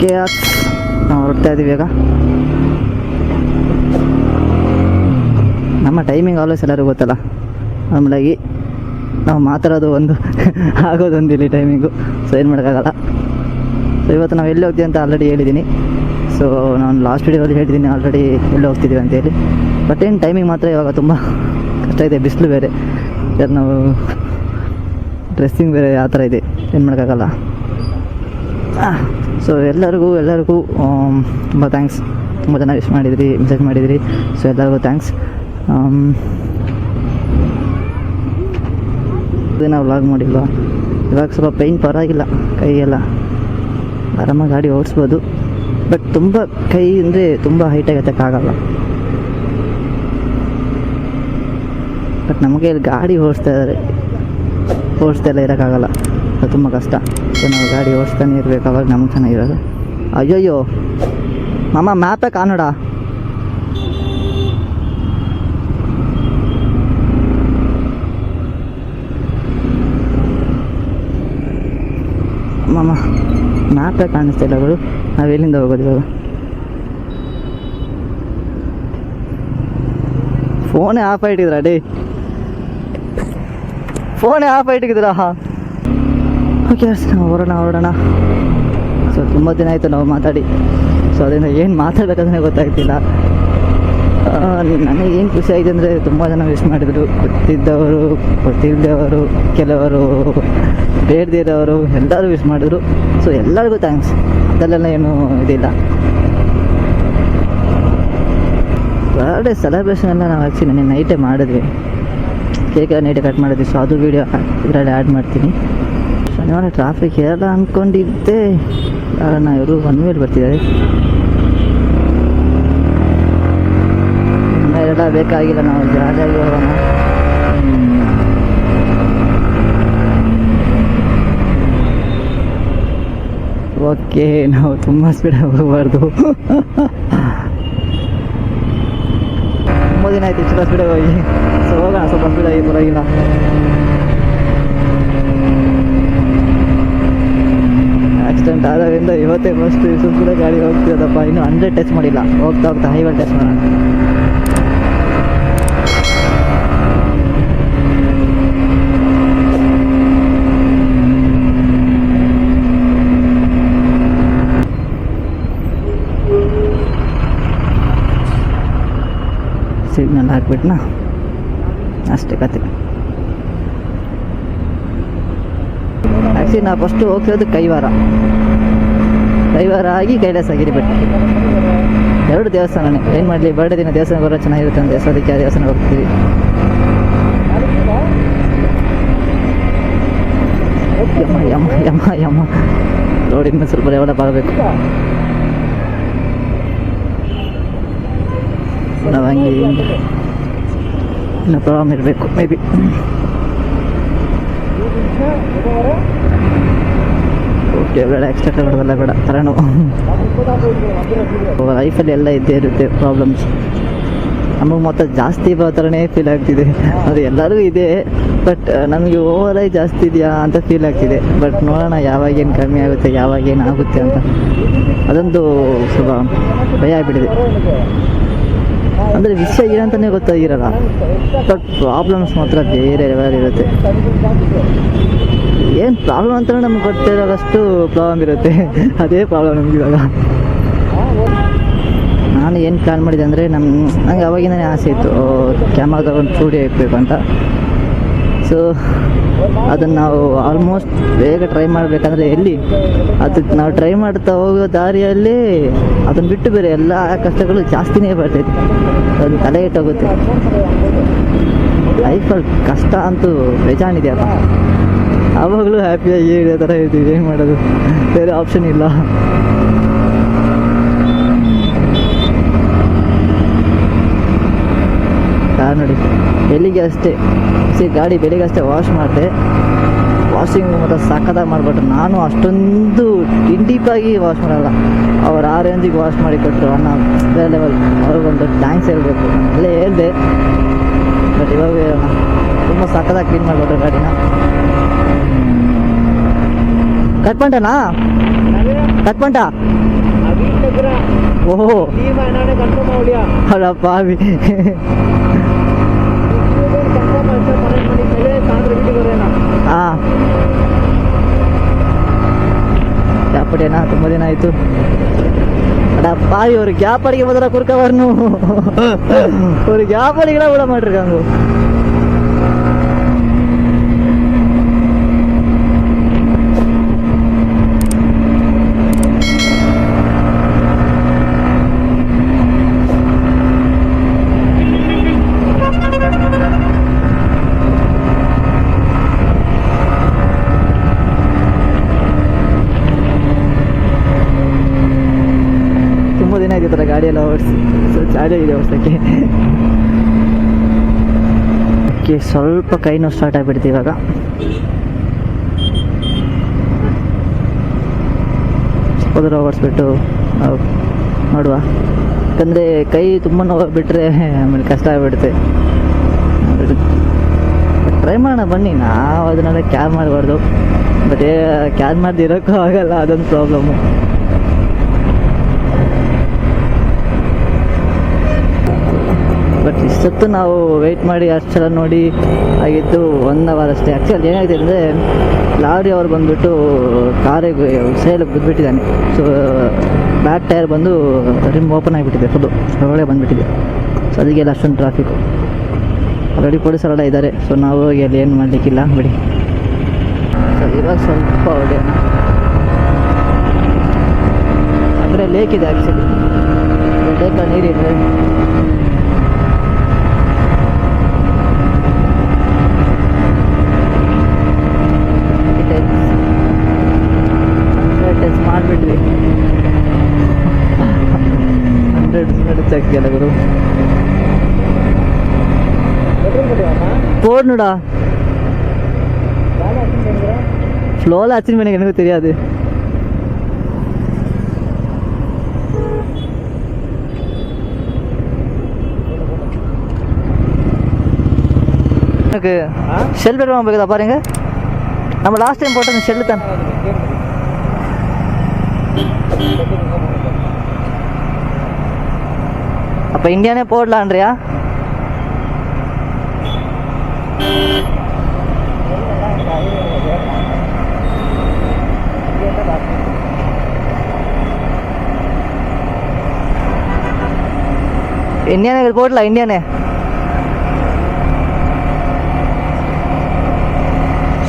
Okay, ನಾವು ಹೊರಡ್ತಾ ಇದ್ದೀವಿ ಈಗ. ನಮ್ಮ ಟೈಮಿಂಗ್ ಆಲ್ವೇಸ್ ಎಲ್ಲರಿಗೂ ಗೊತ್ತಲ್ಲ, ಆಮೇಲಾಗಿ ನಾವು ಮಾತಾಡೋದು ಒಂದು ಆಗೋದೊಂದು ಇಲ್ಲಿ ಟೈಮಿಂಗು. ಸೊ ಏನು ಮಾಡೋಕ್ಕಾಗಲ್ಲ. ಸೊ ಇವತ್ತು ನಾವು ಎಲ್ಲಿ ಹೋಗ್ತೀವಿ ಅಂತ ಆಲ್ರೆಡಿ ಹೇಳಿದ್ದೀನಿ. ಸೊ ನಾನು ಲಾಸ್ಟ್ ವೀಡಿಯೋದಲ್ಲಿ ಹೇಳಿದ್ದೀನಿ ಆಲ್ರೆಡಿ ಎಲ್ಲಿ ಹೋಗ್ತಿದ್ದೀವಿ ಅಂತೇಳಿ. ಬಟ್ ಏನು ಟೈಮಿಂಗ್ ಮಾತ್ರ ಇವಾಗ ತುಂಬ ಕಷ್ಟ ಇದೆ, ಬಿಸಿಲು ಬೇರೆ, ನಾವು ಡ್ರೆಸ್ಸಿಂಗ್ ಬೇರೆ ಆ ಥರ ಇದೆ, ಏನು ಮಾಡೋಕ್ಕಾಗಲ್ಲ. ಸೊ ಎಲ್ಲರಿಗೂ ತುಂಬ ಥ್ಯಾಂಕ್ಸ್. ತುಂಬ ಜನ ವಿಶ್ ಮಾಡಿದಿರಿ, ಮೆಸೇಜ್ ಮಾಡಿದಿರಿ. ಸೊ ಎಲ್ಲರಿಗೂ ಥ್ಯಾಂಕ್ಸ್. ನಾವು ವ್ಲಾಗ್ ಮಾಡಿಲ್ವ, ಇವಾಗ ಸ್ವಲ್ಪ ಪೈನ್ ಪರವಾಗಿಲ್ಲ, ಕೈಯೆಲ್ಲ ಆರಾಮಾಗಿ ಗಾಡಿ ಓಡಿಸ್ಬೋದು. ಬಟ್ ತುಂಬ ಕೈ ಅಂದರೆ ತುಂಬ ಹೈಟಾಗಿ ಎತ್ತಕ್ಕಾಗಲ್ಲ. ಬಟ್ ನಮಗೆ ಇಲ್ಲಿ ಗಾಡಿ ಓಡಿಸ್ತಾ ಎಲ್ಲ ಇರೋಕ್ಕಾಗಲ್ಲ, ಅದು ತುಂಬ ಕಷ್ಟ. ಸೊ ನಾವು ಗಾಡಿ ಓಡಿಸ್ತಾನೆ ಇರಬೇಕು, ಅವಾಗ ನಮ್ಗೆ ಚೆನ್ನಾಗಿರೋದು. ಅಯ್ಯೋಯ್ಯೋ ಮಾಮ ಮ್ಯಾಪೇ ಕಾಣೋಡ. ಮಾಮ ಮ್ಯಾಪೇ ಕಾಣಿಸ್ತಾ ಇಲ್ಲ ಅವರು, ನಾವು ಎಲ್ಲಿಂದ ಹೋಗೋದು ಇವಾಗ? ಫೋನೇ ಆಫ್ ಆಗಿಟ್ಟಿದ್ದೀರಾ ಡೇ, ಫೋನೇ ಆಫ್ ಆಗಿಟ್ಟಿದ್ದೀರಾ? ಓಕೆ ನಾವು ಹೊರಡೋಣ. ಸೊ ತುಂಬ ದಿನ ಆಯಿತು ನಾವು ಮಾತಾಡಿ. ಸೊ ಅದರಿಂದ ಏನು ಮಾತಾಡಬೇಕಂದ್ರೆ ಗೊತ್ತಾಗ್ತಿಲ್ಲ. ನನಗೆ ಏನು ಖುಷಿ ಆಗಿದೆ ಅಂದರೆ ತುಂಬ ಜನ ವಿಶ್ ಮಾಡಿದರು, ಗೊತ್ತಿದ್ದವರು ಗೊತ್ತಿಲ್ಲದವರು, ಕೆಲವರು ಬೇಡದಿರೋರು, ಎಲ್ಲರೂ ವಿಶ್ ಮಾಡಿದರು. ಸೊ ಎಲ್ಲರಿಗೂ ಥ್ಯಾಂಕ್ಸ್, ಅದರಲ್ಲೆಲ್ಲ ಏನು ಇದಿಲ್ಲ. ಬರ್ಡೇ ಸೆಲೆಬ್ರೇಷನ್ ಎಲ್ಲ ನಾವು ಆ್ಯಕ್ಚುಲಿ ನೆನ್ನೆ ನೈಟೇ ಮಾಡಿದ್ವಿ, ಕೇಕ್ ನೈಟೇ ಕಟ್ ಮಾಡಿದ್ವಿ. ಸೊ ಅದು ವೀಡಿಯೋ ಇದರಲ್ಲಿ ಆ್ಯಡ್ ಮಾಡ್ತೀನಿ. ಶನಿವಾರ ಟ್ರಾಫಿಕ್ ಎಲ್ಲ ಅಂದ್ಕೊಂಡಿದ್ದೆ, ಕಾರಣ ಇವರು ಒನ್ ವೇಲ್ ಬರ್ತಿದ್ದಾರೆ. ಎಲ್ಲ ಬೇಕಾಗಿಲ್ಲ, ನಾವು ಜಾಲಿಯಾಗಿ ಹೋಗೋಣ. ಓಕೆ, ನಾವು ತುಂಬ ಸ್ಪೀಡಾಗಿ ಹೋಗಬಾರ್ದು. ತುಂಬ ದಿನ ಆಯ್ತು ಇಷ್ಟು ಸ್ಪೀಡಾಗಿ ಹೋಗಿ. ಸೊ ಹೋಗೋಣ ಸ್ವಲ್ಪ ಸ್ಪೀಡಾಗಿ, ಪರವಾಗಿಲ್ಲ. ಆಕ್ಸಿಡೆಂಟ್ ಆದಾಗಿಂದ ಇವತ್ತೇ ಫಸ್ಟ್ ಇಷ್ಟು ಕೂಡ ಗಾಡಿ ಹೋಗ್ತಿರೋದಪ್ಪ. ಇನ್ನೂ 100 ಟಚ್ ಮಾಡಿಲ್ಲ, ಹೋಗ್ತಾ ಹೈವೇ ಟಚ್ ಮಾಡೋಣ. ಸಿಗ್ನಲ್ ಹಾಕ್ಬಿಟ್ನಾ, ಅಷ್ಟೇ ಕತೆ. ಆ್ಯಕ್ಚುಲಿ ನಾವು ಫಸ್ಟು ಹೋಗ್ತಿರೋದು ಕೈವಾರ ಆಗಿ ಕೈಲಾಸ ಗಿರಿಬಿಟ್ಟು, 2 ದೇವಸ್ಥಾನನೇ. ಏನು ಮಾಡಲಿ, ಬರ್ಡೇ ದಿನ ದೇವಸ್ಥಾನ ಬರೋ ಚೆನ್ನಾಗಿರುತ್ತೆ ಅಂತ ಅದಕ್ಕೆ ಆ ದೇವಸ್ಥಾನ ಹೋಗ್ತೀವಿ. ಯಮ್ಮ ರೋಡಿಂದ ಸ್ವಲ್ಪ ಡೆವಲಪ್ ಆಗಬೇಕು. ನಾವು ಹಂಗೆ ಇನ್ನೂ ಪ್ರಾಬ್ಲಮ್ ಇರಬೇಕು ಮೇ ಬಿ. ಓಕೆ, ಬೇಡ ಎಕ್ಸ್ಟ್ರಾ ಹೊಡೆದಲ್ಲ, ಬೇಡ ತಲೆನೋ. ಲೈಫಲ್ಲಿ ಎಲ್ಲ ಇದ್ದೇ ಇರುತ್ತೆ ಪ್ರಾಬ್ಲಮ್ಸ್. ನಮಗೆ ಮೊತ್ತ ಜಾಸ್ತಿ ಬರೋ ಥರನೇ ಫೀಲ್ ಆಗ್ತಿದೆ. ಅದು ಎಲ್ಲರಿಗೂ ಇದೆ, ಬಟ್ ನಮಗೆ ಓವರಾಗಿ ಜಾಸ್ತಿ ಇದೆಯಾ ಅಂತ ಫೀಲ್ ಆಗ್ತಿದೆ. ಬಟ್ ನೋಡೋಣ ಯಾವಾಗೇನು ಕಮ್ಮಿ ಆಗುತ್ತೆ, ಯಾವಾಗೇನು ಆಗುತ್ತೆ ಅಂತ. ಅದೊಂದು ಸ್ವಲ್ಪ ಭಯ ಆಗಿಬಿಟ್ಟಿದೆ. ಅಂದರೆ ವಿಷಯ ಏನಂತಲೇ ಗೊತ್ತಾಗಿರಲ್ಲ, ಬಟ್ ಪ್ರಾಬ್ಲಮ್ಸ್ ಮಾತ್ರ ಬೇರೆ ಲೆವೆಲ್ ಇರುತ್ತೆ. ಏನು ಪ್ರಾಬ್ಲಮ್ ಅಂತಲೇ ನಮ್ಗೆ ಗೊತ್ತಿರೋದಷ್ಟು ಪ್ರಾಬ್ಲಮ್ ಇರುತ್ತೆ. ಅದೇ ಪ್ರಾಬ್ಲಮ್ ನಮ್ಗೆ ಇವಾಗ. ನಾನು ಏನು ಪ್ಲ್ಯಾನ್ ಮಾಡಿದೆ ಅಂದರೆ, ನನಗೆ ಅವಾಗಿಂದನೇ ಆಸೆ ಇತ್ತು ಕ್ಯಾಮ್ರಾದಾಗ ಒಂದು ಸ್ಟುಡಿಯೋ ಇರಬೇಕು ಅಂತ. ಸೊ ಅದನ್ನು ನಾವು ಆಲ್ಮೋಸ್ಟ್ ಬೇಗ ಟ್ರೈ ಮಾಡಬೇಕಂದ್ರೆ ಎಲ್ಲಿ, ಅದಕ್ಕೆ ನಾವು ಟ್ರೈ ಮಾಡ್ತಾ ಹೋಗೋ ದಾರಿಯಲ್ಲಿ ಅದನ್ನು ಬಿಟ್ಟು ಬೇರೆ ಎಲ್ಲ ಕಷ್ಟಗಳು ಜಾಸ್ತಿನೇ ಬರ್ತೈತೆ. ಅದು ತಲೆ ಇಟ್ಟೋಗುತ್ತೆ. ಲೈಫಲ್ಲಿ ಕಷ್ಟ ಅಂತೂ ಬೇಜಾನಿದೆಯಪ್ಪ. ಆವಾಗಲೂ ಹ್ಯಾಪಿಯಾಗಿ ಇರೋ ಥರ ಇದ್ದೀವಿ, ಏನು ಮಾಡೋದು, ಬೇರೆ ಆಪ್ಷನ್ ಇಲ್ಲ. ಕಾರ್ ನೋಡಿ ಬೆಳಿಗ್ಗೆ ಅಷ್ಟೇ, ಗಾಡಿ ಬೆಳಿಗ್ಗೆ ಅಷ್ಟೇ ವಾಶ್ ಮಾಡಿದೆ. ವಾಷಿಂಗ್ ಮತ್ತು ಸಕ್ಕತ್ತಾಗಿ ಮಾಡಿಬಿಟ್ರು. ನಾನು ಅಷ್ಟೊಂದು ಡೀಪಾಗಿ ವಾಶ್ ಮಾಡಲ್ಲ, ಅವ್ರು ಆ ರೇಂಜಿಗೆ ವಾಶ್ ಮಾಡಿ ಕೊಟ್ಟರು. ಅಣ್ಣ ಬೇರೆ ಲೆವೆಲ್, ಅವ್ರಿಗೊಂದು ಥ್ಯಾಂಕ್ಸ್ ಹೇಳಬೇಕು. ಅಲ್ಲೇ ಹೇಳಿದೆ, ಬಟ್ ಇವಾಗ ತುಂಬ ಸಕ್ಕತ್ತಾಗಿ ಕ್ಲೀನ್ ಮಾಡಿಬಿಟ್ರು ಗಾಡಿನ. ಕಟ್ ಪಂಟನಾ ഓഹോ അടാ പാവി. ಹಾಂ ಗ್ಯಾಪಡಿಯೇನಾ ತುಂಬ ದಿನ ಆಯಿತು. ಅಡ ಪಾಯಿ ஒரு ಗ್ಯಾಪ್ அடிக்க பதிலாக குறுக்க வரணும். ஒரு ಗ್ಯಾಪ್ அடிக்கலாம் விட மாட்டிருக்காங்க. ತುಂಬ ದಿನ ಆಯ್ತು ಥರ ಗಾಡಿಯೆಲ್ಲ ಓಡಿಸಿ, ಸೊ ಚಾರ್ಜ್ ಇದೆ ಓಡಿಸೋಕ್ಕೆ. ಓಕೆ, ಸ್ವಲ್ಪ ಕೈ ನೋವು ಸ್ಟಾರ್ಟ್ ಆಗಿಬಿಡ್ತು ಇವಾಗ. ಸ್ವಲ್ಪ ದೂರ ಓಡಿಸ್ಬಿಟ್ಟು ನಾವು ನೋಡುವ, ಯಾಕಂದರೆ ಕೈ ತುಂಬ ನೋವು ಬಿಟ್ಟರೆ ಆಮೇಲೆ ಕಷ್ಟ ಆಗಿಬಿಡುತ್ತೆ. ಟ್ರೈ ಮಾಡೋಣ ಬನ್ನಿ, ನಾವು ಅದನ್ನೆಲ್ಲ ಕ್ಯಾರ್ ಮಾಡಬಾರ್ದು. ಬಟ್ ಕ್ಯಾರ್ ಮಾಡದೆ ಇರೋಕ್ಕೂ ಆಗಲ್ಲ, ಅದೊಂದು ಪ್ರಾಬ್ಲಮ್ಮು. ಬಟ್ ಇಷ್ಟೊತ್ತು ನಾವು ವೆಯ್ಟ್ ಮಾಡಿ ಅಷ್ಟೆಲ್ಲ ನೋಡಿ ಆಗಿದ್ದು 1 ಅವರ್ ಅಷ್ಟೇ. ಆ್ಯಕ್ಚುಲಿ ಏನಾಗಿದೆ ಅಂದರೆ ಲಾರಿ ಅವ್ರು ಬಂದುಬಿಟ್ಟು ಕಾರಿಗೆ ಸೈಡಿಗೆ ಬಿದ್ದುಬಿಟ್ಟಿದ್ದಾನೆ. ಸೊ ಬ್ಯಾಕ್ ಟೈರ್ ಬಂದು ರಿಮ್ ಓಪನ್ ಆಗಿಬಿಟ್ಟಿದೆ, ಫುಲ್ಲು ಹೊರಗಡೆ ಬಂದುಬಿಟ್ಟಿದೆ. ಸೊ ಅದಕ್ಕೆಲ್ಲ ಅಷ್ಟೊಂದು ಟ್ರಾಫಿಕ್ಕು. ಆಲ್ರೆಡಿ ಪೊಲೀಸರೆಲ್ಲ ಇದ್ದಾರೆ. ಸೊ ನಾವು ಹೋಗಿ ಅಲ್ಲಿ ಏನು ಮಾಡಲಿಕ್ಕಿಲ್ಲ ಬಿಡಿ. ಸೊ ಇವಾಗ ಸ್ವಲ್ಪ ಹೊಡೆಯೋಣ. ಅಂದರೆ ಲೇಕ್ ಇದೆ ಆ್ಯಕ್ಚುಲಿ, ಲೇಕಲ್ಲಿ ನೀರಿದೆ. ಮಾಡಿಬಿಟ್ವಿ 100 ಆಗ್ತಿಯಲ್ಲ ಗುರು. போடணுடா, ஃப்ளோவில் அச்சின் பண்ணி எனக்கு தெரியாது. எனக்கு ஷெல் பெட்ரூம் போகுதா பாருங்க. நம்ம லாஸ்ட் டைம் போட்ட ஷெல்லு தான். அப்போ இந்தியானே போடலான்றியா? ಇಂಡಿಯಾನೇ போடல, ಇಂಡಿಯಾನೇ.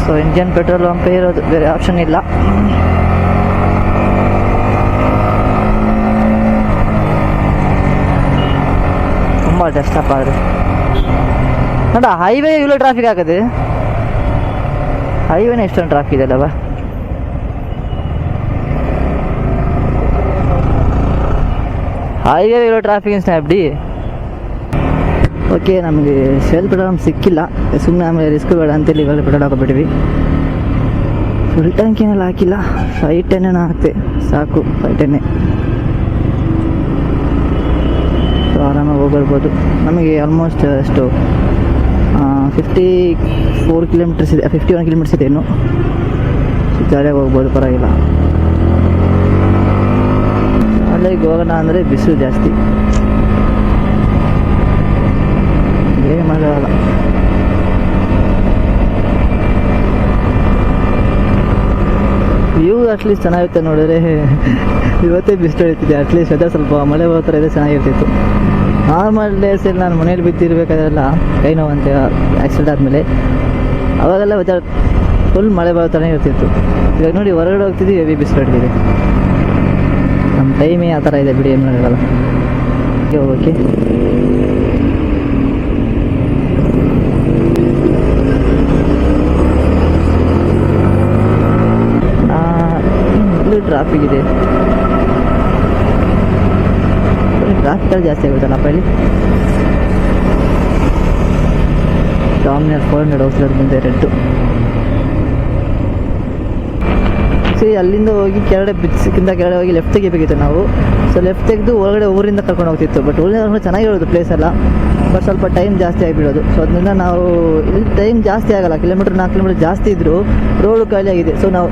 ಸೊ ಇಂಡಿಯನ್ ಪೆಟ್ರೋಲ್ ಪಂಪೇ ಇರೋದು, ಬೇರೆ ಆಪ್ಷನ್ ಇಲ್ಲ. ತುಂಬ ಡೆಸ್ಟಪ್ ಆದರೆ ನೋಡ, ಹೈವೇ ಇவ்வளோ ಟ್ರಾಫಿಕ್ ಆಗೋದು. ಹೈವೇನೇ ಎಷ್ಟೊಂದು ಟ್ರಾಫಿಕ್ ಇದೆ ಅಲ್ಲವಾ. ಹೈವೇ ಇவ்வளோ ಟ್ರಾಫಿಕ್ ಇನ್ಸ್ಟಾ ಎಪ್ಡಿ. ಓಕೆ, ನಮಗೆ ಶೆಲ್ ಪೆಟ್ರೋಲ್ ಸಿಕ್ಕಿಲ್ಲ. ಸುಮ್ಮನೆ ಆಮೇಲೆ ರಿಸ್ಕ್ ಬೇಡ ಅಂತೇಳಿ ಇವಾಗ ಪೆಟ್ರೋಲ್ ಹಾಕೋಬಿಟ್ಟಿವಿ. ಫುಲ್ ಟ್ಯಾಂಕಿನೆಲ್ಲ ಹಾಕಿಲ್ಲ, 510 ಹಾಕ್ತೆ ಸಾಕು. 510 ಆರಾಮಾಗಿ ಹೋಗ್ಬರ್ಬೋದು. ನಮಗೆ ಆಲ್ಮೋಸ್ಟ್ ಎಷ್ಟು 54 ಕಿಲೋಮೀಟರ್ಸ್ ಇದೆ, 51 ಕಿಲೋಮೀಟರ್ಸ್ ಇದೆ ಇನ್ನು. ಜಾಲಿಯಾಗಿ ಹೋಗ್ಬೋದು, ಪರವಾಗಿಲ್ಲ. ಅಲ್ಲಿಗೆ ಹೋಗೋಣ ಅಂದರೆ ಬಿಸಿಲು ಜಾಸ್ತಿ, ಏನು ಮಾಡೋಲ್ಲ. ವ್ಯೂ ಅಟ್ಲೀಸ್ಟ್ ಚೆನ್ನಾಗಿರುತ್ತೆ ನೋಡಿದ್ರೆ. ಇವತ್ತೇ ಬಿಸಿಲು ಹೊಡಿತಿದೆ, ಅಟ್ಲೀಸ್ಟ್ ಅದೇ ಸ್ವಲ್ಪ ಮಳೆ ಬರೋ ಥರ ಇದೆ, ಚೆನ್ನಾಗಿರ್ತಿತ್ತು. ನಾರ್ಮಲ್ ಡೇಸಲ್ಲಿ ನಾನು ಮನೇಲಿ ಬಿದ್ದಿರ್ಬೇಕಾದ್ರೆಲ್ಲ ಕೈ ನೋವಂತೆ ಆ್ಯಕ್ಸಿಡೆಂಟ್ ಆದಮೇಲೆ, ಅವಾಗೆಲ್ಲ ವೆದರ್ ಫುಲ್ ಮಳೆ ಬರೋ ಥರನೇ ಇರ್ತಿತ್ತು. ಇವಾಗ ನೋಡಿ ಹೊರಗಡೆ ಹೋಗ್ತಿದ್ವಿ, ಹೆವಿ ಬಿಸಿಲು ಹೊಡಿತಿದೆ. ನಮ್ಮ ಟೈಮೇ ಆ ಥರ ಇದೆ ಬಿಡಿ, ಏನು ಮಾಡೋಲ್ಲ. ಓಕೆ, ಇಲ್ಲಿ ಟ್ರಾಫಿಕ್ ಇದೆ. ಟ್ರಾಫಿಕಲ್ಲಿ ಜಾಸ್ತಿ ಆಗುತ್ತಲ್ಲಪ್ಪ ಇಲ್ಲಿ. ಡಾಮಿನರ್ 400 ಔಟ್ಸೈಡ್ ಮುಂದೆ ರೆಡ್ಡು. ಸರಿ, ಅಲ್ಲಿಂದ ಹೋಗಿ ಕೆಳಗಡೆ ಬಿಚ್ಚಿಕ್ಕಿಂತ ಕೆಳಗಡೆ ಹೋಗಿ ಲೆಫ್ಟ್ ತೆಗಿಬೇಕಿತ್ತು ನಾವು. ಸೊ ಲೆಫ್ಟ್ ತೆಗೆದು ಒಳಗಡೆ ಊರಿಂದ ಕರ್ಕೊಂಡು ಹೋಗ್ತಿತ್ತು. ಬಟ್ ಊರಿಂದ ಕರ್ಕೊಂಡು ಚೆನ್ನಾಗಿರೋದು ಪ್ಲೇಸ್ ಎಲ್ಲ, ಬಟ್ ಸ್ವಲ್ಪ ಟೈಮ್ ಜಾಸ್ತಿ ಆಗಿಬಿಡೋದು. ಸೊ ಅದರಿಂದ ನಾವು ಇಲ್ಲಿ ಟೈಮ್ ಜಾಸ್ತಿ ಆಗಲ್ಲ, 4 ಕಿಲೋಮೀಟರ್ ಜಾಸ್ತಿ ಇದ್ದರೂ ರೋಡು ಖಾಲಿ ಆಗಿದೆ. ಸೊ ನಾವು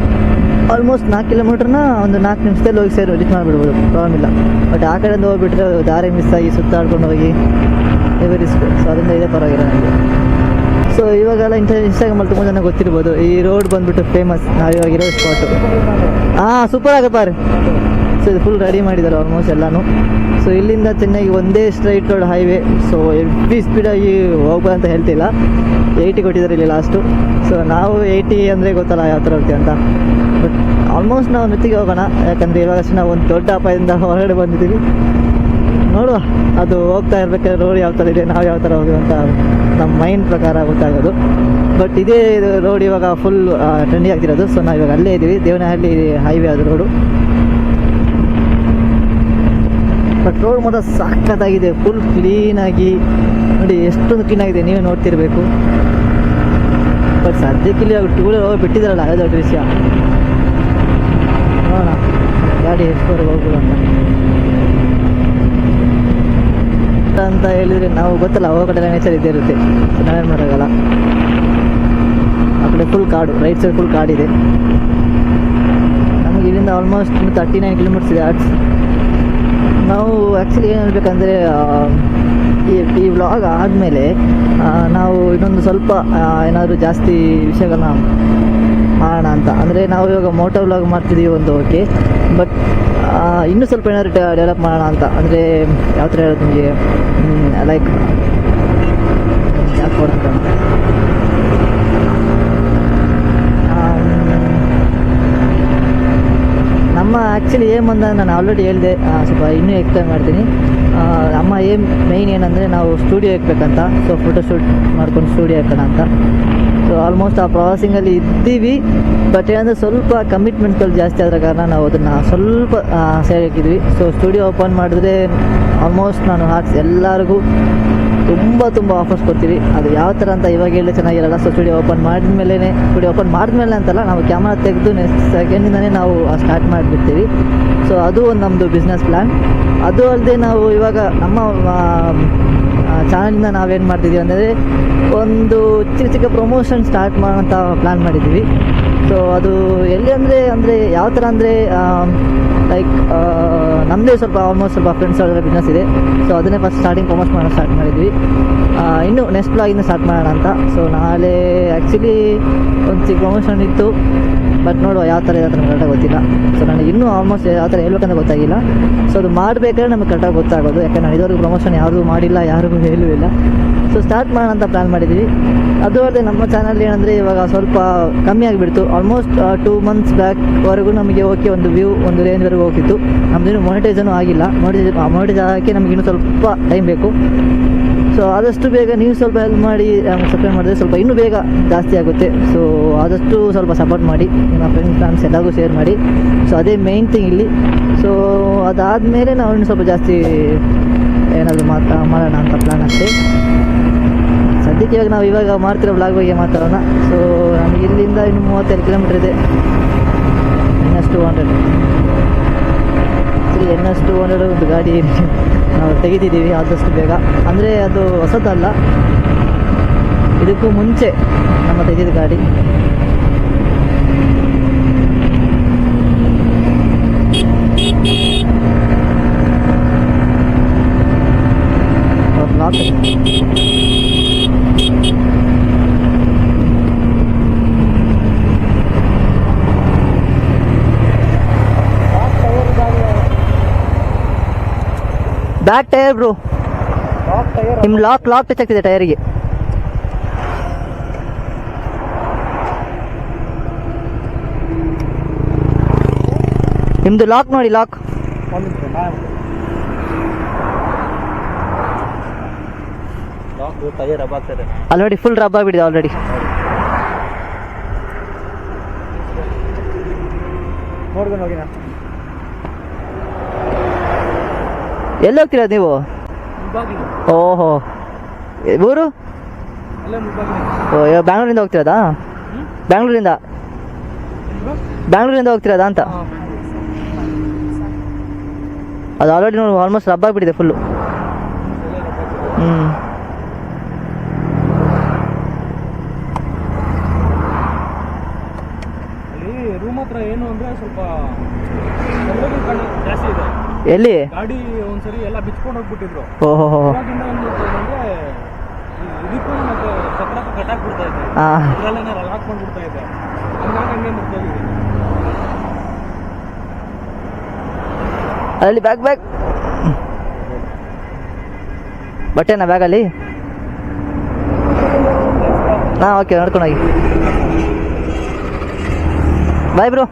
ಆಲ್ಮೋಸ್ಟ್ 4 ಕಿಲೋಮೀಟ್ರನ್ನ ಒಂದು 4 ನಿಮಿಷದಲ್ಲಿ ಹೋಗಿ ರೀಚ್ ಮಾಡಿಬಿಡ್ಬೋದು, ಪ್ರಾಬ್ಲಮ್ ಇಲ್ಲ. ಬಟ್ ಆ ಕಡೆಯಿಂದ ಹೋಗ್ಬಿಟ್ರೆ ದಾರಿ ಮಿಸ್ ಆಗಿ ಸುತ್ತಾಡ್ಕೊಂಡು ಹೋಗಿ ಹೆವಿ ರಿಸ್ಕ್. ಸೊ ಅದರಿಂದ ಇದೇ ಪರವಾಗಿಲ್ಲ ನನಗೆ. ಸೊ ಇವಾಗೆಲ್ಲ ಇನ್ಸ್ಟಾಗ್ರಾಮಲ್ಲಿ ತುಂಬ ಜನ ಗೊತ್ತಿರ್ಬೋದು, ಈ ರೋಡ್ ಬಂದುಬಿಟ್ಟು ಫೇಮಸ್ ನಾವಿವಾಗಿರೋ ಸ್ಪಾಟು. ಹಾಂ, ಸೂಪರ್ ಆಗಪ್ಪ ರೀ. ಸೊ ಇದು ಫುಲ್ ರೆಡಿ ಮಾಡಿದ್ದಾರೆ ಆಲ್ಮೋಸ್ಟ್ ಎಲ್ಲನೂ. ಸೊ ಇಲ್ಲಿಂದ ಚೆನ್ನೈಗೆ ಒಂದೇ straight road highway. So every ಸ್ಪೀಡಾಗಿ ಹೋಗ್ಬೋದು ಅಂತ ಹೇಳ್ತಿಲ್ಲ, 80 ಕೊಟ್ಟಿದ್ದಾರೆ ಇಲ್ಲಿ ಲಾಸ್ಟು. ಸೊ ನಾವು 80 ಅಂದರೆ ಗೊತ್ತಲ್ಲ ಯಾವ ಥರ ಹೋಗ್ತೀವಿ ಅಂತ. ಬಟ್ ಆಲ್ಮೋಸ್ಟ್ ನಾವು ಮೆತ್ತಿಗೆ ಹೋಗೋಣ, ಯಾಕಂದರೆ ಇವಾಗಷ್ಟು ನಾವು ಒಂದು ದೊಡ್ಡ ಅಪಾಯದಿಂದ ಹೊರಗಡೆ ಬಂದಿದ್ದೀವಿ. ನೋಡುವ, ಅದು ಹೋಗ್ತಾ ಇರ್ಬೇಕಾದ್ರೆ ರೋಡ್ ಯಾವ ಥರ ಇದೆ, ನಾವು ಯಾವ ಥರ ಹೋಗ್ತೀವಿ ಅಂತ ನಮ್ಮ ಮೈಂಡ್ ಪ್ರಕಾರ ಗೊತ್ತಾಗೋದು. ಬಟ್ ಇದೇ ರೋಡ್ ಇವಾಗ ಫುಲ್ ಟ್ರೆಂಡಿ ಆಗ್ತಿರೋದು. ಸೊ ನಾವು ಇವಾಗ ಅಲ್ಲೇ ಇದ್ದೀವಿ, ದೇವನಹಳ್ಳಿ ಹೈವೇ ಅದು ರೋಡು. ಬಟ್ ರೋಡ್ ಮಾತ್ರ ಸಖತ್ತಾಗಿದೆ, ಫುಲ್ ಕ್ಲೀನಾಗಿ ನೋಡಿ, ಎಷ್ಟೊಂದು ಕ್ಲೀನಾಗಿದೆ, ನೀವೇ ನೋಡ್ತಿರ್ಬೇಕು. ಬಟ್ ಸದ್ಯಕ್ಕೆ ಇಲ್ಲಿ ಟೂ ವೀಲರ್ ಹೋಗಿ ಬಿಟ್ಟಿದ್ದಾರಲ್ಲ, ಅದೇ ದೊಡ್ಡ ವಿಷಯ. ನೋಡೋಣ ಗಾಡಿ ಎಷ್ಟುವರೆಗೆ ಹೋಗ್ಬೋದು ಅಂತ ಹೇಳಿದರೆ, ನಾವು ಗೊತ್ತಲ್ಲ ಹೋಗೋ ಕಡೆ ನೇಚರ್ ಇದ್ದೇ ಇರುತ್ತೆ. ಸೊ ನಾವೇನು ಮಾಡೋಕ್ಕಲ್ಲ. ಆ ಕಡೆ ಫುಲ್ ಕಾಡು, ರೈಟ್ ಸೈಡ್ ಫುಲ್ ಕಾಡಿದೆ. ನಮಗೆ ಇಲ್ಲಿಂದ ಆಲ್ಮೋಸ್ಟ್ 39 ಕಿಲೋಮೀಟರ್ಸ್ ಇದೆ ಆರ್ಟ್ಸ್. ನಾವು ಆ್ಯಕ್ಚುಲಿ ಏನು ಹೇಳ್ಬೇಕಂದ್ರೆ, ಈ ವ್ಲಾಗ್ ಆದಮೇಲೆ ನಾವು ಇನ್ನೊಂದು ಸ್ವಲ್ಪ ಏನಾದರೂ ಜಾಸ್ತಿ ವಿಷಯಗಳನ್ನ ಮಾಡೋಣ ಅಂತ. ಅಂದರೆ ನಾವು ಇವಾಗ ಮೋಟೋ ವ್ಲಾಗ್ ಮಾಡ್ತಿದ್ದೀವಿ ಒಂದು, ಓಕೆ. ಬಟ್ ಇನ್ನೂ ಸ್ವಲ್ಪ ಏನಾದರೂ ಡೆವಲಪ್ ಮಾಡೋಣ ಅಂತ. ಅಂದರೆ ಯಾವ ಥರ ಹೇಳೋದು ನಿಮಗೆ, ಲೈಕ್ ಯಾಕೆ ಕೊಡೋಣ, ನಮ್ಮ ಆ್ಯಕ್ಚುಲಿ ಏಮ್ ಅಂತ ನಾನು ಆಲ್ರೆಡಿ ಹೇಳಿದೆ, ಸ್ವಲ್ಪ ಇನ್ನೂ ಎಕ್ಸ್ಪ್ಲೇನ್ ಮಾಡ್ತೀನಿ. ನಮ್ಮ ಮೇಯ್ನ್ ಏನಂದರೆ ನಾವು ಸ್ಟುಡಿಯೋ ಇಕ್ಬೇಕಂತ. ಸೊ ಫೋಟೋಶೂಟ್ ಮಾಡ್ಕೊಂಡು ಸ್ಟುಡಿಯೋ ಹಾಕೋಣ ಅಂತ. ಸೊ ಆಲ್ಮೋಸ್ಟ್ ಆ ಪ್ರಾಸೆಸಿಂಗಲ್ಲಿ ಇದ್ದೀವಿ. ಬಟ್ ಏನಂದರೆ ಸ್ವಲ್ಪ ಕಮಿಟ್ಮೆಂಟ್ಗಳು ಜಾಸ್ತಿ ಆದ ಕಾರಣ ನಾವು ಅದನ್ನು ಸ್ವಲ್ಪ ಸೈಡ್ ಹಾಕಿದ್ವಿ. ಸೊ ಸ್ಟುಡಿಯೋ ಓಪನ್ ಮಾಡಿದ್ರೆ ಆಲ್ಮೋಸ್ಟ್ ನಾನು ಎಲ್ಲರಿಗೂ ತುಂಬ ಆಫರ್ಸ್ ಕೊಡ್ತೀವಿ. ಅದು ಯಾವ ಥರ ಅಂತ ಇವಾಗ ಹೇಳಿ ಚೆನ್ನಾಗಿರಲ್ಲ. ಸೊ ಸ್ಟುಡಿಯೋ ಓಪನ್ ಮಾಡಿದ್ಮೇಲೆ ಅಂತಲ್ಲ, ನಾವು ಕ್ಯಾಮ್ರಾ ತೆಗೆದು ನೆಕ್ಸ್ಟ್ ಸೆಕೆಂಡಿಂದನೇ ನಾವು ಸ್ಟಾರ್ಟ್ ಮಾಡಿಬಿಡ್ತೀವಿ. ಸೊ ಅದು ಒಂದು ನಮ್ಮದು ಬಿಸ್ನೆಸ್ ಪ್ಲ್ಯಾನ್. ಅದು ಅಲ್ಲದೆ ನಾವು ಇವಾಗ ನಮ್ಮ ಚಾನಲಿಂದ ನಾವೇನು ಮಾಡ್ತಿದ್ದೀವಿ ಅಂದರೆ, ಒಂದು ಚಿಕ್ಕ ಪ್ರಮೋಷನ್ ಸ್ಟಾರ್ಟ್ ಮಾಡೋಂಥ ಪ್ಲ್ಯಾನ್ ಮಾಡಿದ್ದೀವಿ. ಸೊ ಅದು ಎಲ್ಲಿ ಅಂದರೆ ಯಾವ ಥರ ಅಂದರೆ, ಲೈಕ್ ನಮ್ಮದೇ ಆಲ್ಮೋಸ್ಟ್ ಸ್ವಲ್ಪ ಫ್ರೆಂಡ್ಸ್ ಅವರ ಬಿಸ್ನೆಸ್ ಇದೆ. ಸೊ ಅದನ್ನೇ ಫಸ್ಟ್ ಪ್ರಮೋಟ್ ಮಾಡೋಣ ಸ್ಟಾರ್ಟ್ ಮಾಡಿದ್ವಿ. ಇನ್ನು ನೆಕ್ಸ್ಟ್ ಬ್ಲಾಗಿಂದ ಸ್ಟಾರ್ಟ್ ಮಾಡೋಣ ಅಂತ. ಸೊ ನಾಳೆ ಆ್ಯಕ್ಚುಲಿ ಒಂದು ಚಿಕ್ಕ ಪ್ರಮೋಷನ್ ಇತ್ತು, ಬಟ್ ನೋಡುವ ಯಾವ ಥರ ಇದೆ ಅಂತ ಕರೆಕ್ಟಾಗಿ ಗೊತ್ತಿಲ್ಲ. ಸೊ ನನಗೆ ಇನ್ನೂ ಆಲ್ಮೋಸ್ಟ್ ಯಾವ ಥರ ಹೇಳ್ಬೇಕಂತ ಗೊತ್ತಾಗಿಲ್ಲ. ಸೊ ಅದು ಮಾಡಬೇಕಾದ್ರೆ ನಮಗೆ ಕರೆಕ್ಟಾಗಿ ಗೊತ್ತಾಗೋದು, ಯಾಕಂದ್ರೆ ನಾನು ಇದುವರೆಗೂ ಪ್ರಮೋಷನ್ ಯಾರಿಗೂ ಮಾಡಿಲ್ಲ, ಯಾರಿಗೂ ಹೇಳುವಿಲ್ಲ. ಸೊ ಸ್ಟಾರ್ಟ್ ಮಾಡೋಣ ಅಂತ ಪ್ಲ್ಯಾನ್ ಮಾಡಿದ್ದೀವಿ. ಅದು ಅಲ್ಲದೆ ನಮ್ಮ ಚಾನಲ್ ಏನಂದರೆ ಇವಾಗ ಸ್ವಲ್ಪ ಕಮ್ಮಿ ಆಗಿಬಿಡ್ತು. ಆಲ್ಮೋಸ್ಟ್ 2 ಮಂತ್ಸ್ ಬ್ಯಾಕ್ವರೆಗೂ ನಮಗೆ ಓಕೆ, ಒಂದು ವ್ಯೂ ಒಂದು ರೇಂಜ್ವರೆಗೂ ಹೋಗ್ತಿತ್ತು. ನಮ್ಮದೇನು ಮೊನಿಟೈಸೇನೂ ಆಗಿಲ್ಲ. ಮೊನಿಟೈಸ್ ಆಗೋಕ್ಕೆ ನಮಗೆ ಇನ್ನೂ ಸ್ವಲ್ಪ ಟೈಮ್ ಬೇಕು. ಸೊ ಆದಷ್ಟು ಬೇಗ ನೀವು ಸ್ವಲ್ಪ ಹೆಲ್ಪ್ ಮಾಡಿ ಸಬ್ಸ್ಕ್ರೈಬ್ ಮಾಡಿದ್ರೆ ಸ್ವಲ್ಪ ಇನ್ನೂ ಬೇಗ ಜಾಸ್ತಿ ಆಗುತ್ತೆ. ಸೊ ಆದಷ್ಟು ಸ್ವಲ್ಪ ಸಪೋರ್ಟ್ ಮಾಡಿ, ನಿಮ್ಮ ಫ್ರೆಂಡ್ಸ್ ಎಲ್ಲರಿಗೂ ಶೇರ್ ಮಾಡಿ. ಸೊ ಅದೇ ಮೇಯ್ನ್ ಥಿಂಗ್ ಇಲ್ಲಿ. ಸೊ ಅದಾದಮೇಲೆ ನಾವು ಇನ್ನೂ ಸ್ವಲ್ಪ ಜಾಸ್ತಿ ಏನಾದರೂ ಮಾಡೋಣ ಅಂತ ಪ್ಲ್ಯಾನ್ ಅಷ್ಟೇ. ಸದ್ಯಕ್ಕೆ ಇವಾಗ ಮಾಡ್ತಿರೋ ಬ್ಲಾಗ್ ಬಗ್ಗೆ ಮಾತಾಡೋಣ. ಸೊ ನಮಗೆ ಇಲ್ಲಿಂದ ಇನ್ನು 32 ಕಿಲೋಮೀಟ್ರ್ ಇದೆ. NS200 NS200 ಒಂದು ಗಾಡಿ ನಾವು ತೆಗಿತಿದ್ದೀವಿ ಆದಷ್ಟು ಬೇಗ. ಅಂದರೆ ಅದು ಹೊಸದಲ್ಲ, ಇದಕ್ಕೂ ಮುಂಚೆ ನಮ್ಮ ತೆಗೆದ ಗಾಡಿ. ಬ್ಯಾಕ್ ಟೈರ್ ಬ್ರೋ, ನಿಮ್ಮ ಲಾಕ್ ಟಚ್ ಆಗ್ತಿದೆ ಟೈರಿಗೆ. ನಿಮ್ಮದು ಲಾಕ್ ನೋಡಿ, ಲಾಕ್ ಆಲ್ರೆಡಿ ಫುಲ್ ರಬ್ ಆಗಿಬಿಟ್ಟಿದೆ ಆಲ್ರೆಡಿ. ನೋಡ್ಕೊಂಡು ಹೋಗಿ. ಎಲ್ಲಿ ಹೋಗ್ತೀರಾ ನೀವು? ಓಹೋ, ಊರು ಬ್ಯಾಂಗ್ಳೂರಿಂದ ಹೋಗ್ತಿರೋದಾ? ಬ್ಯಾಂಗ್ಳೂರಿಂದ ಹೋಗ್ತಿರೋದಾ ಅಂತ? ಅದು ಆಲ್ರೆಡಿ ನೋಡಿ ಆಲ್ಮೋಸ್ಟ್ ರಬ್ ಆಗಿಬಿಟ್ಟಿದೆ ಫುಲ್ಲು. ಹತ್ರ ಏನು ಅಂದರೆ ಸ್ವಲ್ಪ ಜಾಸ್ತಿ ಇದೆ. ಎಲ್ಲಿ ಗಾಡಿ ಒಂದ್ಸರಿ ಎಲ್ಲ ಬಿಚ್ಕೊಂಡು ಹೋಗ್ಬಿಟ್ಟಿದ್ರು. ಓಹೋ ಇವಾಗಿಂದ ಏನು ಮಾಡ್ತಾ ಇದೆ ಅಂದರೆ ಇದಕ್ಕೂ ಮತ್ತೆ ಚಕ್ರ ಕಟ್ಟಾಕ್ಬಿಡ್ತಾ ಇದೆ. ಹಾಂ ಇದರಲ್ಲೇನೆ ರಲ್ ಹಾಕ್ಕೊಂಡ್ಬಿಡ್ತಾ ಇದೆ. ಹಂಗಾಗಿ ಹಂಗೆ ಮುಗ್ದೋಗಿದೆ. ಅಲ್ಲಿ ಬ್ಯಾಗ್ ಬಟ್ಟೆನಾ ಬ್ಯಾಗಲ್ಲಿ? ಹಾಂ ಓಕೆ, ನೋಡ್ಕೊಂಡು ಹೋಗಿ. Bye bro.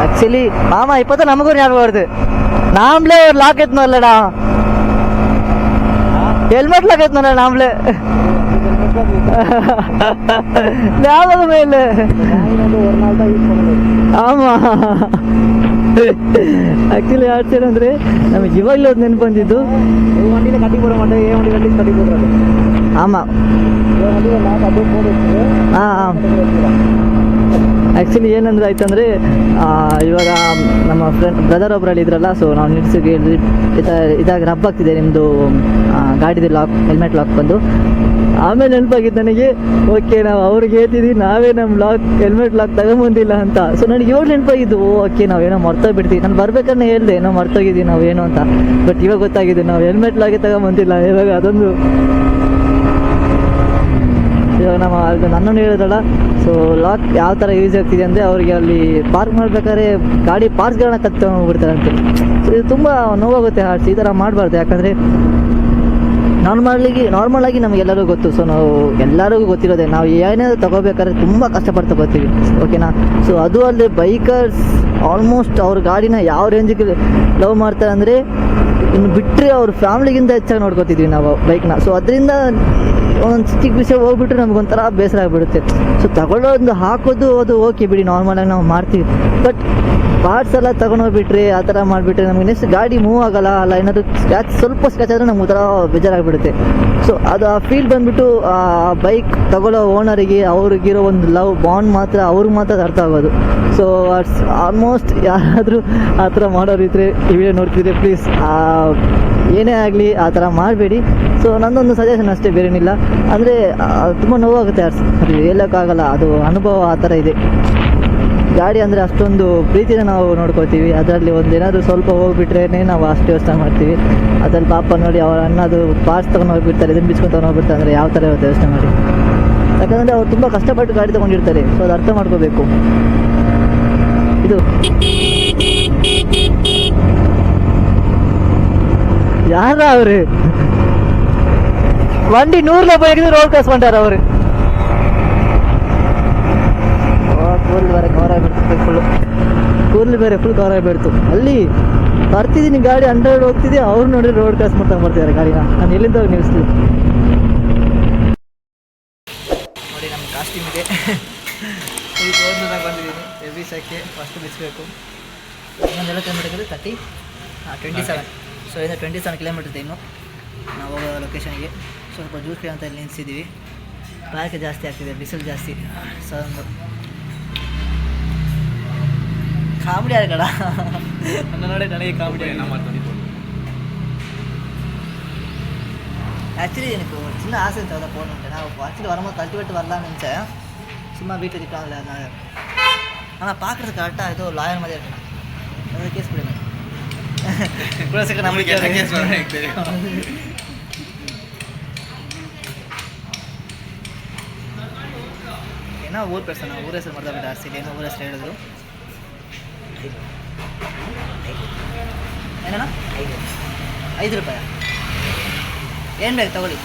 ஆக்சுவலி ஆமா, இப்போதான் நமக்கு ஒரு ஞாபகம் வருது. நாமளே ஒரு லாக் எத்தணும் இல்லடா, ஹெல்மெட் லாக் எத்தணும் நாமளே. ஞாபகமே இல்லை. ஆமா, ಆಕ್ಚುಲಿ ಆಡ್ಸೇನು ಅಂದರೆ ನಮಗೆ ಇವಾಗಲೂ ಅದು ನೆನಪು ಬಂದಿದ್ದು. வண்டியில் கட்டி போட மாட்டேன், ஏன் வண்டி கட்டி போடுறாரு. ஆமாம் ಹಾಂ ಆ್ಯಕ್ಚುಲಿ ಏನಂದ್ರೆ ಆಯ್ತಂದರೆ ಇವಾಗ ನಮ್ಮ ಬ್ರದರ್ ಒಬ್ಬರಲ್ಲಿ ಇದ್ರಲ್ಲ, ಸೊ ನಾವು ನಿಲ್ಸಿಗೆ ಹೇಳಿದ್ವಿ ಇದಾಗ ರಬ್ ಆಗ್ತಿದೆ ನಿಮ್ಮದು ಗಾಡಿದು ಲಾಕ್, ಹೆಲ್ಮೆಟ್ ಲಾಕ್ ಬಂದು. ಆಮೇಲೆ ನೆನಪಾಗಿದ್ದು ನನಗೆ, ಓಕೆ ನಾವು ಅವ್ರಿಗೆ ಹೇಳ್ತಿದ್ವಿ ನಾವೇ ನಮ್ಮ ಹೆಲ್ಮೆಟ್ ಲಾಕ್ ತಗೊಂಬಂದಿಲ್ಲ ಅಂತ. ಸೊ ನನಗೆ ಇವಾಗ ನೆನಪಾಗಿದ್ದು, ಓಕೆ ನಾವೇನೋ ಮರ್ತೋಗ್ಬಿಡ್ತೀವಿ. ನಾನು ಬರ್ಬೇಕಾದ್ರೆ ಹೇಳಿದೆ ಏನೋ ಮರ್ತೋಗಿದ್ದೀವಿ ನಾವು ಏನೋ ಅಂತ. ಬಟ್ ಇವಾಗ ಗೊತ್ತಾಗಿದೆ ನಾವು ಹೆಲ್ಮೆಟ್ ಲಾಗೆ ತಗೊಂಬಂದಿಲ್ಲ. ಇವಾಗ ಅದೊಂದು ಇವಾಗ ನಮ್ಮ ಅದು ನನ್ನನ್ನು ಹೇಳಿದ್ರಲ್ಲ, ಸೊ ಲಾಕ್ ಯಾವ ಥರ ಯೂಸ್ ಆಗ್ತಿದೆ ಅಂದರೆ ಅವ್ರಿಗೆ ಅಲ್ಲಿ ಪಾರ್ಕ್ ಮಾಡಬೇಕಾದ್ರೆ ಗಾಡಿ ಪಾರ್ಕ್ಸ್ಗಳನ್ನ ಕತ್ಕೊಂಡ್ಬಿಡ್ತಾರಂತೆ. ಸೊ ಇದು ತುಂಬ ನೋವಾಗುತ್ತೆ ಹಾರ್ಟ್ಸ್. ಈ ಥರ ಮಾಡಬಾರ್ದು. ಯಾಕಂದರೆ ನಾರ್ಮಲ್ ಆಗಿ ನಮಗೆಲ್ಲರಿಗೂ ಗೊತ್ತು. ಸೊ ನಾವು ಎಲ್ಲರಿಗೂ ಗೊತ್ತಿರೋದೆ, ನಾವು ಏನಾದರೂ ತಗೋಬೇಕಾದ್ರೆ ತುಂಬ ಕಷ್ಟಪಟ್ಟು ತಗೋತೀವಿ, ಓಕೆನಾ. ಸೊ ಅದು ಅಲ್ಲದೆ ಬೈಕರ್ಸ್ ಆಲ್ಮೋಸ್ಟ್ ಅವ್ರ ಗಾಡಿನ ಯಾವ ರೇಂಜಿಗೆ ಲವ್ ಮಾಡ್ತಾರೆ ಅಂದರೆ, ಇನ್ನು ಬಿಟ್ಟರೆ ಅವ್ರ ಫ್ಯಾಮ್ಲಿಗಿಂತ ಹೆಚ್ಚಾಗಿ ನೋಡ್ಕೊತಿದ್ವಿ ನಾವು ಬೈಕ್ನ. ಸೊ ಅದರಿಂದ ಒಂದು ಚಿಕ್ಕ ವಿಷಯ ಹೋಗ್ಬಿಟ್ರೆ ನಮಗೊಂಥರ ಬೇಸರ ಆಗಿಬಿಡುತ್ತೆ. ಸೊ ತಗೊಳ್ಳೋದು ಹಾಕೋದು ಅದು ಓಕೆ ಬಿಡಿ, ನಾರ್ಮಲಾಗಿ ನಾವು ಮಾಡ್ತೀವಿ. ಬಟ್ ಪಾರ್ಟ್ಸ್ ಎಲ್ಲ ತೊಗೊಂಡೋಗ್ಬಿಟ್ರೆ, ಆ ಥರ ಮಾಡಿಬಿಟ್ರೆ ನಮಗೆ ನೆಕ್ಸ್ಟ್ ಗಾಡಿ ಮೂವ್ ಆಗಲ್ಲ. ಅಲ್ಲ ಏನಾದರೂ ಸ್ವಲ್ಪ ಸ್ಕ್ರ್ಯಾಚ್ ಆದರೆ ನಮ್ಗೆ ಒಂಥರ ಬೇಜಾರಾಗಿಬಿಡುತ್ತೆ. ಸೊ ಅದು ಆ ಫೀಲ್ ಬಂದುಬಿಟ್ಟು ಆ ಬೈಕ್ ತಗೊಳ್ಳೋ ಓನರಿಗೆ ಅವ್ರಿಗಿರೋ ಒಂದು ಲವ್ ಬಾಂಡ್ ಮಾತ್ರ ಅವ್ರಿಗೆ ಮಾತ್ರ ಅರ್ಥ ಆಗೋದು. ಸೊ ಆಲ್ಮೋಸ್ಟ್ ಯಾರಾದರೂ ಆ ಥರ ಮಾಡೋರಿದ್ರೆ ಈ ವಿಡಿಯೋ ನೋಡ್ತಿದ್ರೆ ಪ್ಲೀಸ್ ಏನೇ ಆಗಲಿ ಆ ಥರ ಮಾಡಬೇಡಿ. ಸೊ ನನ್ನೊಂದು ಸಜೆಷನ್ ಅಷ್ಟೇ, ಬೇರೇನಿಲ್ಲ. ಅಂದರೆ ತುಂಬ ನೋವಾಗುತ್ತೆ, ಅದು ಹೇಳೋಕ್ಕಾಗಲ್ಲ, ಅದು ಅನುಭವ ಆ ಥರ ಇದೆ. ಗಾಡಿ ಅಂದರೆ ಅಷ್ಟೊಂದು ಪ್ರೀತಿನ ನಾವು ನೋಡ್ಕೋತೀವಿ. ಅದರಲ್ಲಿ ಒಂದೇನಾದರೂ ಸ್ವಲ್ಪ ಹೋಗ್ಬಿಟ್ರೇ ನಾವು ಅಷ್ಟು ಯೋಚನೆ ಮಾಡ್ತೀವಿ. ಅದ್ರಲ್ಲಿ ಪಾಪ ನೋಡಿ ಅವ್ರ ಅಣ್ಣದು ಪಾರ್ಟ್ಸ್ ತೊಗೊಂಡು ಹೋಗ್ಬಿಡ್ತಾರೆ, ಇದನ್ನು ಬಿಚ್ಕೊಂಡು ತೊಗೊಂಡು ಹೋಗ್ಬಿಡ್ತಾರೆ ಅಂದರೆ ಯಾವ ಥರ ಇರುತ್ತೆ ಯೋಚನೆ ಮಾಡಿ. ಯಾಕಂದರೆ ಅವ್ರು ತುಂಬ ಕಷ್ಟಪಟ್ಟು ಗಾಡಿ ತೊಗೊಂಡಿರ್ತಾರೆ. ಸೊ ಅದು ಅರ್ಥ ಮಾಡ್ಕೋಬೇಕು. ಇದು ಯಾರ ಅವರು வண்டி 100ல போயிருக்கு, ரோட் கிராஸ் பண்ணிட்டாரு அவரு. ಕೂರ್ಲಿ ಬೇರೆ ಕವರ್ ಆಗಿಬಿಡ್ತು, ಕೂರ್ಲಿ ಬೇರೆ ಫುಲ್ ಕವರ್ ಆಗಿಬಿಡ್ತು. ಅಲ್ಲಿ ಬರ್ತಿದ್ದೀನಿ, ಗಾಡಿ 100 ಹೋಗ್ತಿದ್ದೆ, ಅವ್ರು ನೋಡಿ ರೋಡ್ ಕ್ರಾಸ್ ಮಾಡ್ತಾ ಬರ್ತಿದ್ದಾರೆ ಗಾಡಿನ. ನಾನು ಎಲ್ಲಿಂದ ಹೋಗಿ ನಿಲ್ಲಿಸ್ಲಿ ನೋಡಿ. ನಮ್ಮ ಕಾಸ್ಟ್ಯೂಮ್ ಇದೆ, ಫುಲ್ ಕೋರ್ನಾಗ ಬಂದಿದ್ದೀನಿ. ಎವ್ರಿ ಸೈಕೆ ಫಸ್ಟ್ ಬಿಚ್ಚಬೇಕು. ಇನ್ನೊಂದೆಲ್ಲ ಕಿಲೋಮೀಟರ್ 27. ಸೊ ಇನ್ನು 27 ಕಿಲೋಮೀಟರ್ ಇದೆ ಇನ್ನು ನಾವು ಹೋಗೋ ಲೊಕೇಶನ್ಗೆ. ಸ್ವಲ್ಪ ಜ್ಯೂಸ್ ಅಂತ ಇಲ್ಲಿ ನಿಲ್ಲಿಸಿದ್ದೀವಿ. ಬಾಳಿಕೆ ಜಾಸ್ತಿ ಆಗ್ತಿದೆ, ಬಿಸಿಲು ಜಾಸ್ತಿ. ಸೊ ಒಂದು ಕಾಮಿಡಿ ಆಗಲ್ಲ ನನ್ನ ನೋಡಿ, ನನಗೆ ಕಾಮಿಡಿ ஆக்சுவலி எனக்கு ஒரு சின்ன ஆசை இருந்தது போகணுன்ட்டு. நான் ஆக்சுவலி வரும்போது கல்டிவேட் வரலான்னு நினச்சேன், சும்மா வீட்டில் இருக்காங்கல்ல அதனால. ஆனால் பார்க்குறது கரெக்டாக ஏதோ லாயர் மாதிரி இருக்கணும். அதாவது கேஸ் பிடிங்க புரசக்கு நம்மளுக்கு ஏன்னா ஊர் பேசுனா ஊர் ಹೆಸರು ಮಾಡ್ತಾ ಬಿಟ್ಟು ಆರ್ಸಿ ಏನೋ ಊರ ಹೆಸರು ಹೇಳಿದ್ರು. ಏನಣ್ಣ 5 ರೂಪಾಯಿ ಏನು ಬೇಕು ತಗೊಳ್ಳಿ.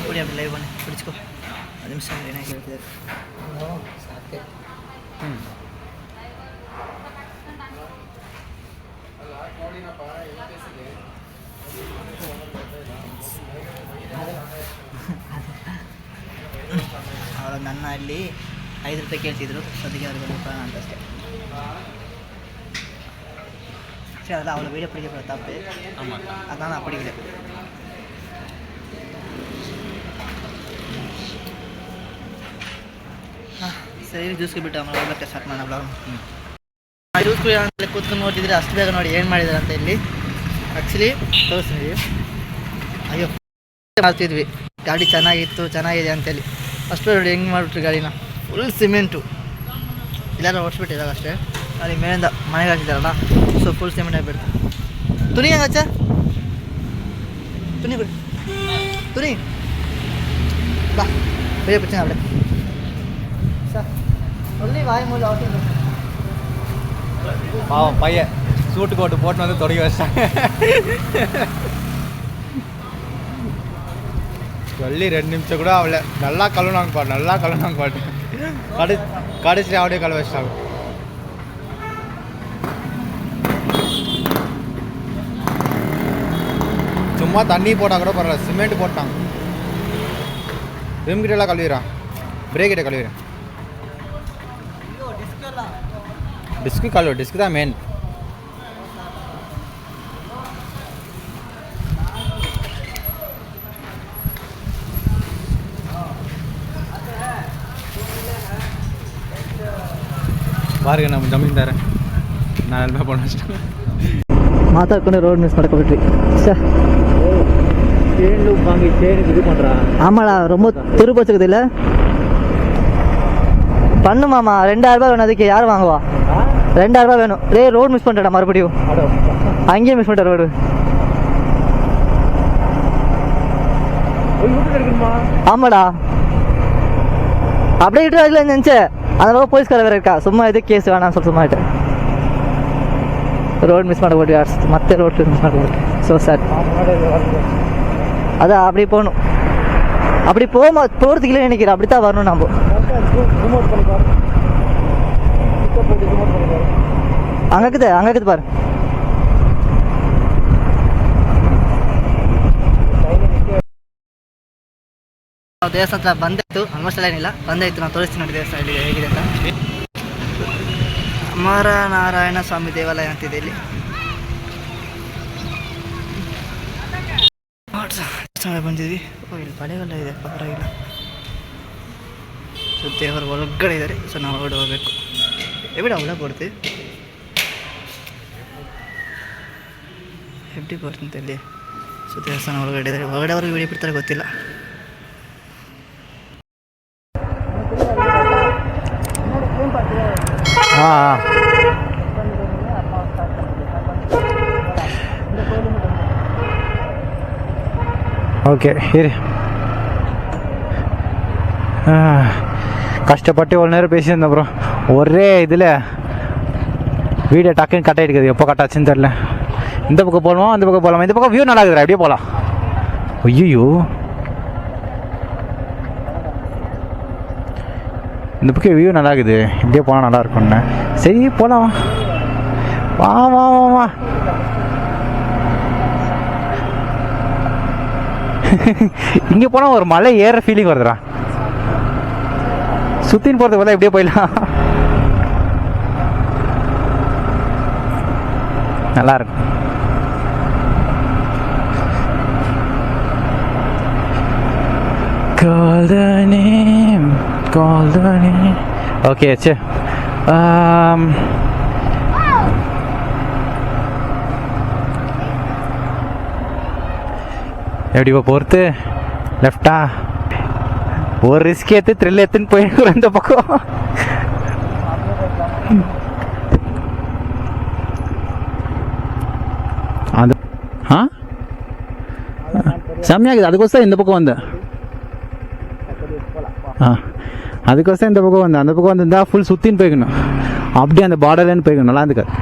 ಕೊಡಿ ಅಪ್ಪ ಲೈವ್ ಬನ್ನಿ ಬಿಡಿಸ್ಕೊ. 10 ನಿಮಿಷ ಏನಾಗಿ ಹೇಳ್ತಿದ್ದಾರೆ. ಅವರು ನನ್ನ ಅಲ್ಲಿ 5 ರೂಪಾಯಿ ಕೇಳ್ತಿದ್ರು, ಸದ್ಯಕ್ಕೆ ಅವ್ರಿಗೆ 1 ರೂಪಾಯಿ ಅಂತಷ್ಟೇ. சரி அதெல்லாம் அவ்வளோ வீடியோ பிடிக்க தப்பு. ஆமாம், அதான் நான் பிடிக்கிறேன். ಸರಿ ಜ್ಯೂಸ್ಗೆ ಬಿಟ್ಟು ಆಮೇಲೆ ಮತ್ತೆ ಸ್ಟಾರ್ಟ್ ಮಾಡೋಣ ಬ್ಲಾಗ್. ಜ್ಯೂಸ್ ಕುಡಿಯೋಣ ಕೂತ್ಕೊಂಡು ನೋಡ್ತಿದ್ರೆ ಅಷ್ಟು ಬೇಗ ನೋಡಿ ಏನು ಮಾಡಿದ್ದಾರೆ ಅಂತ ಇಲ್ಲಿ ಆ್ಯಕ್ಚುಲಿ ತೋರಿಸ್ತೀವಿ. ಅಯ್ಯೋ ಮಾಡ್ತಿದ್ವಿ ಗಾಡಿ ಚೆನ್ನಾಗಿದೆ ಅಂತೇಳಿ ಅಷ್ಟು ನೋಡಿ ಹೆಂಗೆ ಮಾಡಿಬಿಟ್ರಿ ಗಾಡಿನ ಫುಲ್ ಸಿಮೆಂಟು ಇಲ್ಲಾರ ಓಡಿಸ್ಬಿಟ್ಟಿದಾಗ ಅಷ್ಟೇ. ಅಲ್ಲಿ ಮೇಲಿಂದ ಮನೆಗೆ ಹಾಕಿದ್ದಾರಲ್ಲ ಸೊ ಫುಲ್ ಸಿಮೆಂಟ್ ಆಗಿಬಿಡ್ತು. ತುನಿ ಹೆಂಗಚ್ಚ ತುನಿ ಬಿಡಿ ತುನಿ ಬಾ ಬೇರೆ ಪ್ರಚನೆ ಅಬಡೆ சார் சொல்லி வாய் மூலம் அவுட்டிங் பாவம் பையன் சூட்டு கோட்டு போட்டு வந்து தொடங்கி வச்சிட்டாங்க. சொல்லி 2 நிமிஷம் கூட அவளை நல்லா கழுவுனாங்க பாட்டு கடைசி அப்படியே கழுவ வச்சிட்டாங்க. சும்மா தண்ணி போட்டால் கூட பரவாயில்ல, சிமெண்ட் போட்டாங்க. ரிம் கிட்டெல்லாம் கழுவிறான், பிரேக் கிட்ட கழுவிறேன். டிஸ்க்கு கழுவு, டிஸ்க்கு தான் மெயின். பாருங்க நம்ம ஜமீன்தார நான் ಎಲ್ಲ பண்ண வச்சிட்டேன். ಮಾತಾಡ್ಕೊಂಡು ರೋಡ್ ಮಿಸ್ ಮಾಡ್ಕೊಬಿಟ್ರಿ சார். ಚೇನ್ ಲೂಪ್ வாங்கி ಚೇನ್ இது பண்றா. ஆமாடா ரொம்ப துருப்பச்சுக்குது இல்லை பண்ணு மாமா. 2000 ரூபாய் வேணும், அதுக்கு யார் வாங்குவா? 2000 ரூபாய் வேணும். ரோடு மிஸ் பண்ணிட்டா மறுபடியும் அங்கேயே மிஸ் பண்ணிட்ட ரோடு. ஆமாடா அப்படியே விட்டு வரல நினச்சேன். அதனால போலீஸ்கார வேற இருக்கா, சும்மா எது கேஸ் வேணாம்னு சொல்லி சும்மாட்டு ரோடு மிஸ் பண்ண போட்டு மற்ற ரோடு மிஸ் பண்ண போட்டு. ஸோ சார் அதான் அப்படி போகணும், அப்படி போகிறதுக்கு இல்லை நினைக்கிறேன். அப்படி தான் வரணும் நம்ம. அங்கக்குது பாரு. ದೇವಸ್ಥಾನ ಬಂದಾಯ್ತು, ಆಲ್ಮೋಸ್ಟ್ ಎಲ್ಲ ಏನಿಲ್ಲ ಬಂದಾಯ್ತು. ನಾನು ತೋರಿಸ್ತೀನಿ ನೋಡಿ ದೇವಸ್ಥಾನ ಹೇಗಿದೆ ಅಂತ. ಅಮರ ನಾರಾಯಣ ಸ್ವಾಮಿ ದೇವಾಲಯ ಅಂತಿದೆ ಇಲ್ಲಿ. ಬಂದಿದ್ವಿ. ಇಲ್ಲಿ ಬಳೆಗಲ್ಲ ಇದೆ, ಪರವಾಗಿಲ್ಲ. ಸೊ ದೇವರು ಒಳಗಡೆ ಇದ್ದಾರೆ. ಸೊ ನಾವು ಹೊರಗಡೆ ಹೋಗ್ಬೇಕು. ಎവിടെ ಅವಳ ಕೊಡ್ತೀವಿ ಎಫ್ಡಿ ಬರ್ತಂತೆ ಇಲ್ಲಿ. ಸೊ ದೇವಸ್ಥಾನ ಒಳಗಡೆ ಇದ್ದಾರೆ. ಹೊರಗಡೆ ಅವ್ರಿಗೆ ವಿಡಿಯೋ ಬಿಡ್ತಾರೆ ಗೊತ್ತಿಲ್ಲ. ಹಾಂ ஓகே இரு. கஷ்டப்பட்டு ஒரு நேரம் பேசியிருந்தேன் ப்ரோ. ஒரே இதில் வீடியோ டக்குன்னு கட் ஆகிடுக்குது. எப்போ கட் ஆச்சுன்னு தெரில. இந்த பக்கம் போகலாமா அந்த பக்கம் போகலாமா? இந்த பக்கம் வியூ நல்லா இருக்குதுடா, அப்படியே போகலாம். ஐயோ இந்த பக்கம் வியூ நல்லா இருக்குது, இப்படியே போனால் நல்லா இருக்கும்ண்ணே. சரி போகலாம், வா வா வா வா. இங்கே போனால் ஒரு மலை ஏற ஃபீலிங் வருதுடா. சுற்றின்னு போகிறதுக்கு பதிலாக இப்படியே போயிடலாம், நல்லா இருக்கும். Call the name. Okay, சரி. எப்படி இப்போ பொறுத்து லெஃப்டா ஒரு ரிஸ்க் ஏற்று த்ரில் ஏற்றுன்னு போயிருக்கிறோம் இந்த பக்கம். அது செம்மையாகுது. அதுக்கோசம் இந்த பக்கம் வந்தேன். அதுக்கோசம் இந்த பக்கம் வந்தேன். அந்த பக்கம் வந்துருந்தா ஃபுல் சுற்றின்னு போய்க்கணும், அப்படியே அந்த பார்டர்லேன்னு போய்க்கணும், நல்லா இருந்துக்காது.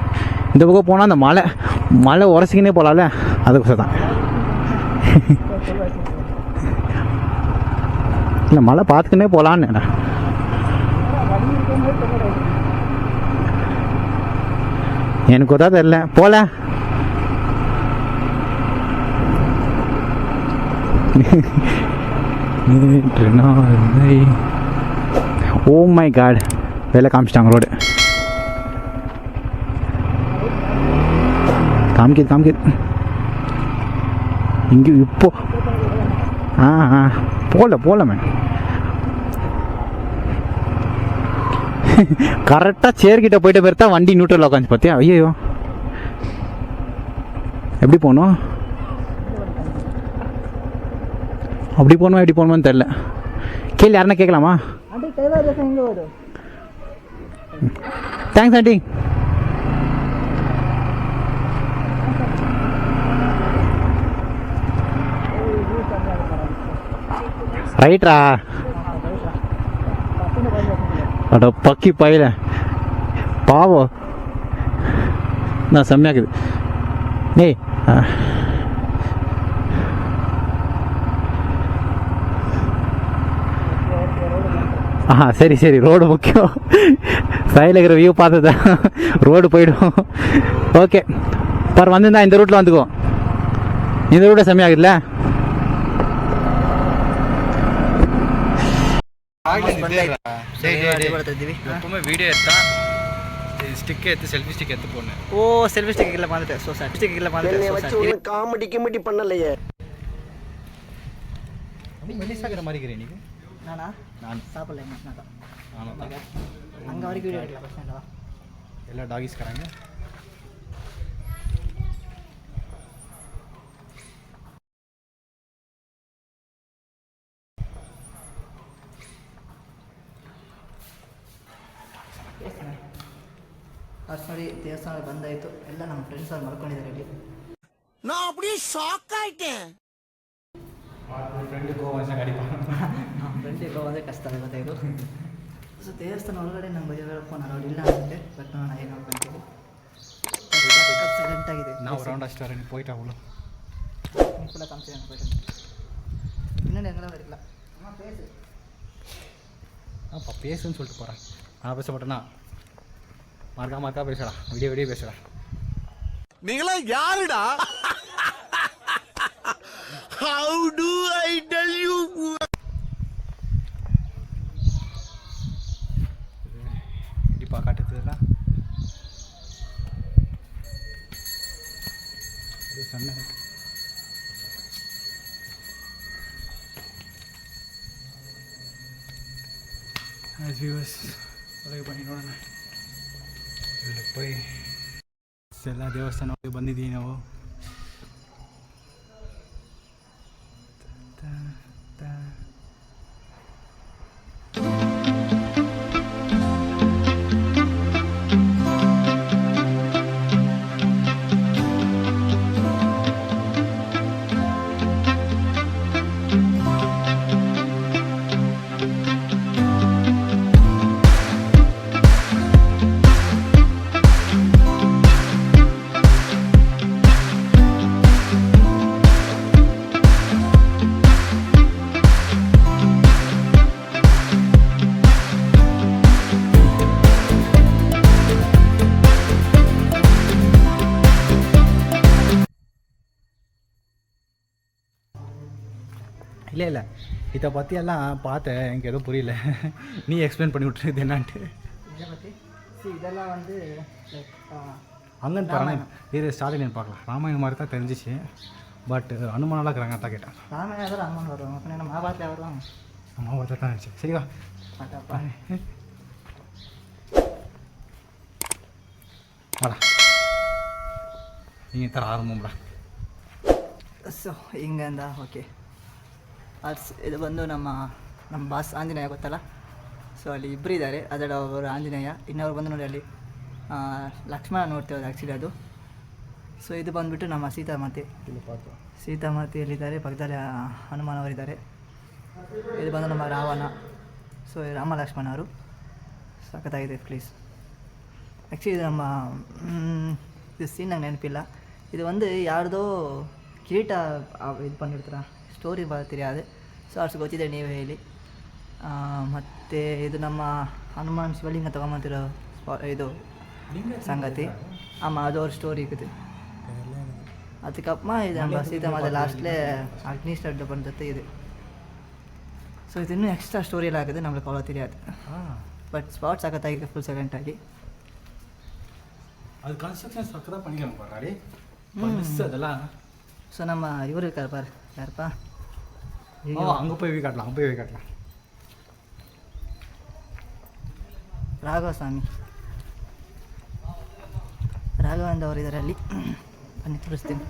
இந்த பக்கம் போனால் அந்த மலை உரசிக்கினே போகலாம்ல, அதுக்கோசம் தான். இல்லை மழை பார்த்துக்கினே போகலான்னு எனக்கு ஒதா தெரியல. போல ஓ மை காட், வேலை காமிச்சிட்டாங்க ரோடு. காமிக்குது இங்கே இப்போ. போகல மேம். கரெக்டாக சேர்கிட்ட போயிட்டு போயிருந்தா வண்டி நியூட்ரல் உட்காந்து பார்த்தியா? ஐயோ எப்படி போகணும், அப்படி போகணுமா எப்படி போகணுமான்னு தெரில. கேள்வி யாருன்னா கேட்கலாமா? Thanks aunty. ரைட்ரா. அட பக்கி பையில பாவம் நான் செம்மையாக்குது. டேய் சரி சரி, ரோடு முக்கியம். சைடில் இருக்கிற வியூ பார்த்ததா ரோடு போயிடும். ஓகே பாரு, வந்துருந்தா இந்த ரூட்டில் வந்துக்கோ. இந்த ரூட்டை செம்மையாகுதுல்ல. எப்பவுமே வீடியோ எடுத்தா ஸ்டிக் எடுத்து செல்ஃபி ஸ்டிக் எடுத்து போனேன். ஓ செல்ஃபி ஸ்டிக் இல்லை பார்த்துட்டேன். ஸோ சார் ஸ்டிக் இல்லை பார்த்துட்டேன். காமெடி கிமெடி பண்ணலையே. மெலிசாகிற மாதிரி இருக்கிறேன் நீங்க. நானா நான் சாப்பிடல என்ன தான் நானும் அங்கே வரைக்கும் வீடியோ எடுக்கலாம். பிரச்சனை எல்லா டாகிஸ்காரங்க ನೋಡಿ ದೇವಸ್ಥಾನ ಬಂದಾಯಿತು. ಎಲ್ಲ ನಮ್ಮ ಫ್ರೆಂಡ್ಸ್ ಅವ್ರು ಮಲ್ಕೊಂಡಿದ್ದಾರೆ ಇಲ್ಲಿ. நான் அப்படியே ஷாக் ஆயிட்டேன். ಫ್ರೆಂಡ್ ಗೋವಾ ನಮ್ಮ ಫ್ರೆಂಡಿಗೆ ಹೋಗೋದೇ ಕಷ್ಟ ಗೊತ್ತಾಯಿತು. ಸೊ ದೇವಸ್ಥಾನ ಒಳಗಡೆ ನಮ್ಮ ಬಗ್ಗೆ ಫೋನ್ ಅಲೌಡ್ ಇಲ್ಲ ಅನ್ಸುತ್ತೆ. ಬಟ್ ನಾನು ಏನು ನೋಡ್ಕೊಂತೀವಿ. ಸೈಲೆಂಟ್ ಆಗಿದೆ. ನಾವು ರೌಂಡ್ ಅಷ್ಟೇ போயிட்டு அவ்வளோ நீ ஃபுல்லாக காமிச்சு போயிட்டு இன்னும் எங்கெல்லாம் வரல. அம்மா பேசு. அப்போ பேசுன்னு சொல்லிட்டு போகிறேன். நான் பேச மாட்டேன்னா மார்க்கா பேசுடா, விடிய பேசுடா. நீங்களா யாருடா? How do I tell you? கண்டிப்பாக காட்டுறதுல இது சொன்ன வியூவர்ஸ் ಒಳಗೆ ಬನ್ನಿ ನೋಡೋಣ. ಇಲ್ಲಿ போய் ಎಲ್ಲ ದೇವಸ್ಥಾನಕ್ಕೆ ಬಂದಿದ್ದೀವಿ ನಾವು. இல்லை இதை பற்றி எல்லாம் பார்த்தேன், எனக்கு எதுவும் புரியல. நீ எக்ஸ்பிளைன் பண்ணி விட்டுருது என்னான்ட்டு. இதை பற்றி இதெல்லாம் வந்து அங்கன்னு பாருங்க, இது ஸ்டாலின் பார்க்கலாம். ராமாயணம் மாதிரி தான் தெரிஞ்சிச்சு. பட் அனுமானலாம் இருக்கிறாங்க தான் கேட்டேன். ராமாயணம் தான் ராமன் வருவாங்க. அப்புறம் என்ன மகாபாரத்தில் வருவாங்க. மகாபாரத்தில் தான் இருந்துச்சு. சரிவா மாட்டாப்பா. வாடா நீங்கள் தர ஆரம்பம்டா. ಸೊ ಹಿಂಗಂದ ಓಕೆ ಇದು ಬಂದು ನಮ್ಮ ಬಾಸ್ ಆಂಜನೇಯ ಗೊತ್ತಲ್ಲ. ಸೊ ಅಲ್ಲಿ ಇಬ್ಬರು ಇದ್ದಾರೆ. ಅದರ ಅವರು ಆಂಜನೇಯ, ಇನ್ನೊಬ್ರು ಬಂದು ನೋಡಿ ಅಲ್ಲಿ ಲಕ್ಷ್ಮಣ ನೋಡ್ತೇವೆ ಆ್ಯಕ್ಚುಲಿ ಅದು. ಸೊ ಇದು ಬಂದುಬಿಟ್ಟು ನಮ್ಮ ಸೀತಾಮಾತೆಯಲ್ಲಿದ್ದಾರೆ. ಪಕ್ಕದಲ್ಲಿ ಹನುಮಾನವರಿದ್ದಾರೆ. ಇದು ಬಂದು ನಮ್ಮ ರಾವಣ. ಸೊ ರಾಮ ಲಕ್ಷ್ಮಣ ಅವರು ಸಖತ್ತಾಗಿದೆ ಪ್ಲೀಸ್. ಆ್ಯಕ್ಚುಲಿ ಇದು ನಮ್ಮ ಇದು ಸೀನ್ ನಂಗೆ ನೆನಪಿಲ್ಲ. ಇದು ಒಂದು ಯಾರ್ದೋ ಕಿರೀಟ ಇದು ಬಂದಿರ್ತಾರ ಸ್ಟೋರಿ ಬರ್ತಿರಿ. ಸೊ ಅಷ್ಟು ಗೊತ್ತಿದೆ, ನೀವು ಹೇಳಿ. ಮತ್ತು ಇದು ನಮ್ಮ ಹನುಮಾನ್ ಶಿವಲಿಂಗ ತೊಗೊಂಬಂತಿರೋ ಇದು ಸಂಗತಿ. ಅದು ಅವ್ರ ಸ್ಟೋರಿ இருக்குது. அதுக்கப்புறமா இது நம்ம சீதாமாதை லாஸ்ட்டில் அக்னி ஸ்டட் பண்ணுறது இது. ஸோ இது இன்னும் எக்ஸ்ட்ரா ஸ்டோரியெல்லாம் இருக்குது, நம்மளுக்கு அவ்வளோ தெரியாது. பட் ஸ்பாட் சக்கத்தாகிருக்கு ஃபுல் செகண்ட் ஆகி. அது கன்ஸ்ட்ரக்ஷன் சக்கராக பண்ணிக்கலாம் பாரு அதெல்லாம். ஸோ நம்ம இவர் இருக்கார் பாரு, யாருப்பா? அங்கே போய் காட்டலாம், ರಾಘವಸ್ವಾಮಿ ರಾಘವೇಂದ್ರ ಅವರು ಇದ್ದಾರೆ ಅಲ್ಲಿ, ಬನ್ನಿ ತೋರಿಸ್ತೀನಿ.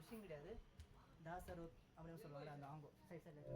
ಋಷி கிடையாது, தாசர் அப்படின்னு சொல்லுவாங்க. அந்த ஆங்கோ சைட் சைடில்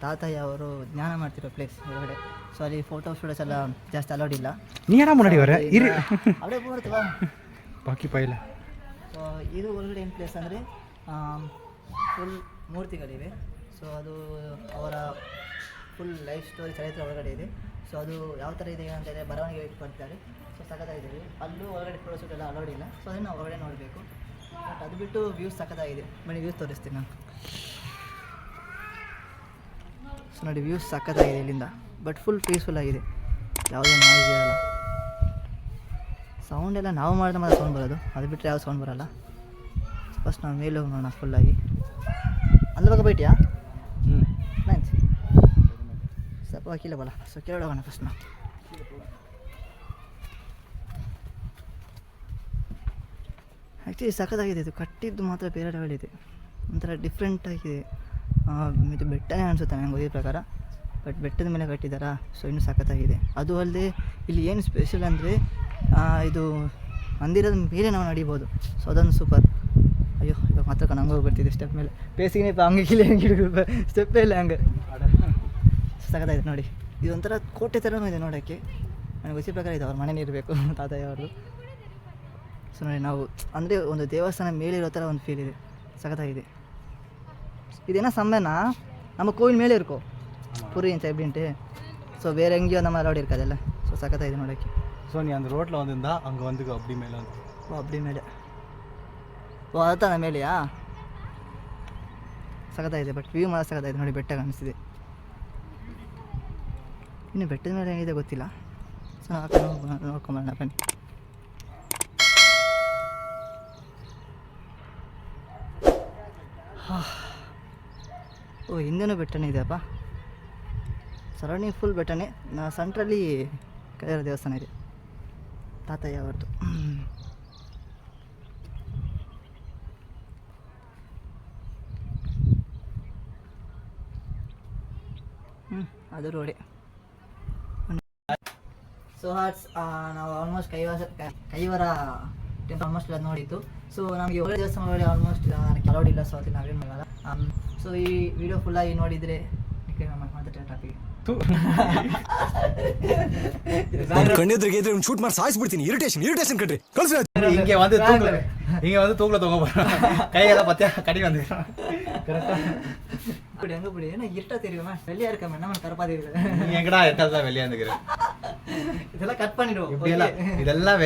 ತಾತಯ್ಯ ಅವರು ಜ್ಞಾನ ಮಾಡ್ತಿರೋ ಪ್ಲೇಸ್ ಹೊರಗಡೆ. ಸೊ ಅಲ್ಲಿ ಫೋಟೋ ಸ್ಟುಡಿಯೋಸ್ ಎಲ್ಲ ಜಾಸ್ತಿ ಅಲೌಡ್ ಇಲ್ಲ. ನೀ ಯಾರ ಮುನ್ನಡಿವರೆ ಇರಿ ಅವರೇ ಬರ್ತೀವಾ ಬಾಕಿ ಪೈಲ. ಸೊ ಇದು ಹೊರಗಡೆ ಏನು ಪ್ಲೇಸ್ ಅಂದರೆ ಫುಲ್ ಮೂರ್ತಿಗಳಿವೆ. ಸೊ ಅದು ಅವರ ಫುಲ್ ಲೈಫ್ ಸ್ಟೋರಿ ಚರಿತ್ರೆ ಒಳಗಡೆ ಇದೆ. ಸೊ ಅದು ಯಾವ ಥರ ಇದೆ ಅಂತ ಹೇಳಿದ್ರೆ ಬರವಣಿಗೆ ಕೊಡ್ತಾರೆ. ಸೊ ಸಖತ್ತಾಗಿದೆ. ಅಲ್ಲೂ ಹೊರಗಡೆ ಫೋಟೋ ಶೂಟ್ ಎಲ್ಲ ಅಲೌಡ್ ಇಲ್ಲ. ಸೊ ಅದನ್ನು ನಾವು ಹೊರಗಡೆ ನೋಡಬೇಕು. ಬಟ್ ಅದು ಬಿಟ್ಟು ವ್ಯೂಸ್ ಸಖತ್ತಾಗಿದೆ. ಬನ್ನಿ ವ್ಯೂಸ್ ತೋರಿಸ್ತೀನಿ ನಾನು. ಸೊ ನೋಡಿ ವ್ಯೂಸ್ ಸಖತ್ತಾಗಿದೆ ಇಲ್ಲಿಂದ, ಬಟ್ ಫುಲ್ ಪೀಸ್ಫುಲ್ ಆಗಿದೆ, ಯಾವುದೇ ನಾಯ್ಸ್ ಇರಲ್ಲ. ಸೌಂಡ್ ಎಲ್ಲ ನಾವು ಮಾಡಿದ್ರೆ ಮಾತ್ರ ಸೌಂಡ್ ಬರೋದು, ಅದು ಬಿಟ್ಟರೆ ಯಾವ ಸೌಂಡ್ ಬರೋಲ್ಲ. ಫಸ್ಟ್ ನಾವು ಮೇಲೆ ಹೋಗಿ ನೋಡೋಣ ಫುಲ್ಲಾಗಿ. ಅಂದ್ರಾಗ ಬೈಟಿಯಾ ನೈನ್ಸ್ ಸ್ವಲ್ಪ ವಕೀಲ ಬಲ್ಲ. ಸೊ ಕೆಳಗೆ ಹೋಗೋಣ ಫಸ್ಟ್ ನಾವು. ಆ್ಯಕ್ಚುಲಿ ಸಖತ್ತಾಗಿದೆ ಇದು, ಕಟ್ಟಿದ್ದು ಮಾತ್ರ ಬೇರೆ ಲೆವೆಲ್ ಇದೆ, ಒಂಥರ ಡಿಫ್ರೆಂಟ್ ಆಗಿದೆ. ಇದು ಬೆಟ್ಟನೇ ಅನಿಸುತ್ತೆ ನನಗೆ ಓದಿದ ಪ್ರಕಾರ, ಬಟ್ ಬೆಟ್ಟದ ಮೇಲೆ ಕಟ್ಟಿದ್ದಾರಾ, ಸೊ ಇನ್ನೂ ಸಖತ್ತಾಗಿದೆ. ಅದು ಅಲ್ಲದೆ ಇಲ್ಲಿ ಏನು ಸ್ಪೆಷಲ್ ಅಂದರೆ ಇದು ಮಂದಿರದ ಮೇಲೆ ನಾವು ನಡಿಬೋದು, ಸೊ ಅದೊಂದು ಸೂಪರ್. ಅಯ್ಯೋ ಇವಾಗ ಮಾತ್ರ ನಂಗೆ ಹೋಗಿ ಬರ್ತಿದ್ದೆ ಸ್ಟೆಪ್ ಮೇಲೆ, ಬೇಸಿಗೆ ಹಂಗೆ ಕಿಲಿ ಹಂಗೆ ಸ್ಟೆಪ್ಪೇ ಇಲ್ಲ ಹಂಗೆ ಸಖತ್ತಾಗಿದೆ ನೋಡಿ. ಇದೊಂಥರ ಕೋಟೆ ಥರನೂ ಇದೆ ನೋಡೋಕ್ಕೆ, ನನಗೆ ಗೊತ್ತಿದ್ದ ಪ್ರಕಾರ ಇದು ಅವ್ರ ಮನೇಲಿ ಇರಬೇಕು ತಾತಯ್ಯ ಅವ್ರದ್ದು. ಸೊ ನೋಡಿ ನಾವು ಅಂದರೆ ಒಂದು ದೇವಸ್ಥಾನ ಮೇಲಿರೋ ಥರ ಒಂದು ಫೀಲ್ ಇದೆ, ಸಖತ್ತಾಗಿದೆ. ಇದೇನೋ ಸಮ್ಮೇನ ನಮ್ಮ ಕೋವಿಲ್ ಮೇಲೆ ಇರ್ಕೋ ಪುರಿ ಇಂಚ ಎಬ್ಬಿಂಟೆ, ಸೊ ಬೇರೆ ಹೆಂಗೆಯೋ ನಮ್ಮ ಅಲೌಡ್ ಇರ್ಕೋದಲ್ಲ. ಸೊ ಸಖತ್ತಾಗಿದೆ ನೋಡೋಕ್ಕೆ. ஸோ நீ அந்த ரோட்டில் வந்திருந்தா அங்கே வந்து அப்படி மேலே வந்து ಓ ಅಬ್ಬಡಿ ಮೇಲೆ, ಓ ಅದು ಮೇಲೆಯಾ, ಸಖತ್ತಾಗಿದೆ. ಬಟ್ ವ್ಯೂ ಮಾತ್ರ ಸಖತ್ತಾಗಿದೆ ನೋಡಿ, ಬೆಟ್ಟ ಕಾಣಿಸ್ತಿದೆ. ಇನ್ನು ಬೆಟ್ಟದ ಮೇಲೆ ಏನಿದೆ ಗೊತ್ತಿಲ್ಲ, ಸೊ ನೋಡ್ಕೊಂಬರೋಣ ಬನ್ನಿ. ಓ ಹಿಂದೆನೂ ಬೆಟ್ಟನೇ ಇದೆಯಪ್ಪ, ಸರೌಂಡಿಂಗ್ ಫುಲ್ ಬೆಟ್ಟನೇ. ಸೆಂಟ್ರಲ್ಲಿ ಕೈಲಾರ ದೇವಸ್ಥಾನ ಇದೆ ತಾತಯ್ಯ ಅವ್ರದ್ದು. ಅದು ರೋಡೆ. ಸೊ ಹಾರ್ಟ್ಸ್ ನಾವು ಆಲ್ಮೋಸ್ಟ್ ಕೈವಾರ ಟೆಂಪಲ್ ಆಲ್ಮೋಸ್ಟ್ ಎಲ್ಲ ನೋಡಿತ್ತು. ಸೊ ನಮಗೆ ಒಳ್ಳೆ ದೇವಸ್ಥಾನಗಳಲ್ಲಿ ಆಲ್ಮೋಸ್ಟ್ ಅಲೌಡ್ ಇಲ್ಲ, ಸೊ ಅದಕ್ಕೆ ನಾವೇನು ಮಾಡಲ್ಲ. ಸೊ ಈ ವಿಡಿಯೋ ಫುಲ್ಲಾಗಿ ನೋಡಿದರೆ ಟಾಪಿಕ್ ಕಣ್ಣೆದ್ರಿಗೆ ಇದ್ರೆ ಶೂಟ್ ಮಾಡಿ ಸಾಯಿಸ್ಬಿಡ್ತೀನಿ. ಇರಿಟೇಷನ್ ಕಟ್ರಿ ಕಳ್ಸಿ. இங்கே வந்து தூக்கில் தொங்க போகிறோம், கையெல்லாம் பார்த்தியா கடி வந்து அப்படி அங்கே இப்படி ஏன்னா இருட்டா தெரியுமா, வெளியா இருக்காம என்ன கரப்பாதி நீ எங்கடா இருக்காதான் வெளியே வந்துக்கிறேன். இதெல்லாம் கட் பண்ணிடுவோம் இப்படியெல்லாம் இதெல்லாம்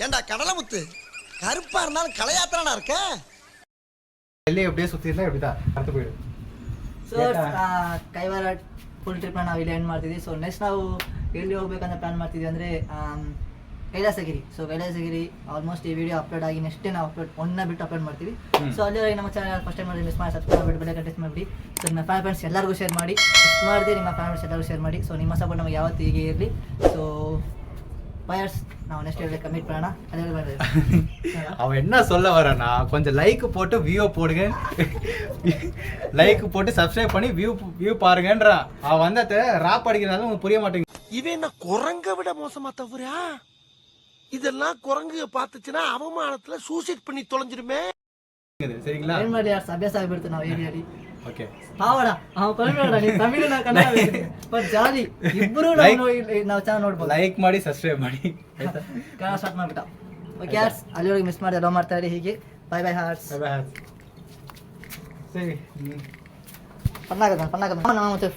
ஏண்டா கடலமுத்து கருப்பா இருந்தாலும் கலையாத்திரனா இருக்க. வெளியே எப்படியே சுற்றிருந்தா எப்படி தான் கருத்து போயிடும். ಸೊ ಕೈವಾರ ಫುಲ್ ಟ್ರಿಪ್ನ ನಾವು ಇಲ್ಲಿ ಎಂಡ್ ಮಾಡ್ತಿದ್ವಿ. ಸೊ ನೆಕ್ಸ್ಟ್ ನಾವು ಎಲ್ಲಿ ಹೋಗ್ಬೇಕಂತ ಪ್ಲಾನ್ ಮಾಡ್ತಿದ್ವಿ ಅಂದರೆ ಕೈಲಾಸಗಿರಿ. ಸೊ ಕೈಲಾಸಗಿರಿ ಆಲ್ಮೋಸ್ಟ್ ಈ ವಿಡಿಯೋ ಅಪ್ಲೋಡ್ ಆಗಿ ನೆಕ್ಸ್ಟ್ ನಾವು ಒನ್ನ ಬಿಟ್ಟು ಅಪ್ಲೋಡ್ ಮಾಡ್ತೀವಿ. ಸೊ ಅಲ್ಲಿವರೆಗೆ ನಮ್ಮ ಚಾನಲ್ ಫಸ್ಟ್ ಟೈಮ್ ಮಾಡಿ ಮಿಸ್ ಮಾಡಿ ಸಬ್ಸ್ಕ್ರೈಬ್ ಮಾಡಿ ಬೆಲೆ ಟಚ್ ಮಾಡಿಬಿಡಿ. ಸೊ ನಿಮ್ಮ ಫ್ರೆಂಡ್ಸ್ ಎಲ್ಲರಿಗೂ ಶೇರ್ ಮಾಡಿ, ಮಿಸ್ ಮಾಡಿದೆ ನಿಮ್ಮ ಫ್ರೆಂಡ್ಸ್ ಎಲ್ಲರಿಗೂ ಶೇರ್ ಮಾಡಿ. ಸೊ ನಿಮ್ಮ ಸಪೋರ್ಟ್ ನಮಗೆ ಯಾವತ್ತೂ ಹೀಗೆ ಇರಲಿ. ಸೊ பயர்ஸ் நான் நெக்ஸ்ட் வீடியோ கமிட் பண்ணா அதே அவன் என்ன சொல்ல வரானா, கொஞ்சம் லைக் போட்டு வியூ போடுங்க, லைக் போட்டு சப்ஸ்கிரைப் பண்ணி வியூ பாருங்கன்றான். அவன் வந்து ராப் அடிக்கிறனால உங்களுக்கு புரிய மாட்டேங்குது. இவன் என்ன குரங்க விட மோசமா தவறா? இதெல்லாம் குரங்கு பார்த்துச்சுன்னா அவமானத்துல சூசைட் பண்ணி தொலைஞ்சிருமே. சரிங்களா? ಏನ್ ಮಾಡಿ ಯಾರು ಅಭ್ಯಾಸ ಆಗಿಬಿಡ್ತು ನಾವು ಹೇಳಿ. ಓಕೆ ಪಾವಡ ಅವ ಕನ್ನಡ ನೀ ತಮಿಳು ನಾ ಕನ್ನಡ ಬಟ್ ಜಾಲಿ ಇಬ್ರು ನಾವು ಚಾನಲ್ ನೋಡ್ಬೋದು. ಲೈಕ್ ಮಾಡಿ ಸಬ್ಸ್ಕ್ರೈಬ್ ಮಾಡಿ ಆಯ್ತಾ? ಕನ್ನಡ ಸ್ಟಾರ್ಟ್ ಮಾಡ್ಬಿಟ್ಟ. ಓಕೆ ಯಾರ್ಸ್ ಅಲ್ಲಿವರೆಗೆ ಮಿಸ್ ಮಾಡಿ ಲವ್ ಮಾಡ್ತಾ ಇರಿ ಹೀಗೆ. Bye bye hearts. Bye bye hearts. ಸರಿ ಪನ್ನಾಗದ ನಾವು ಮತ್ತೆ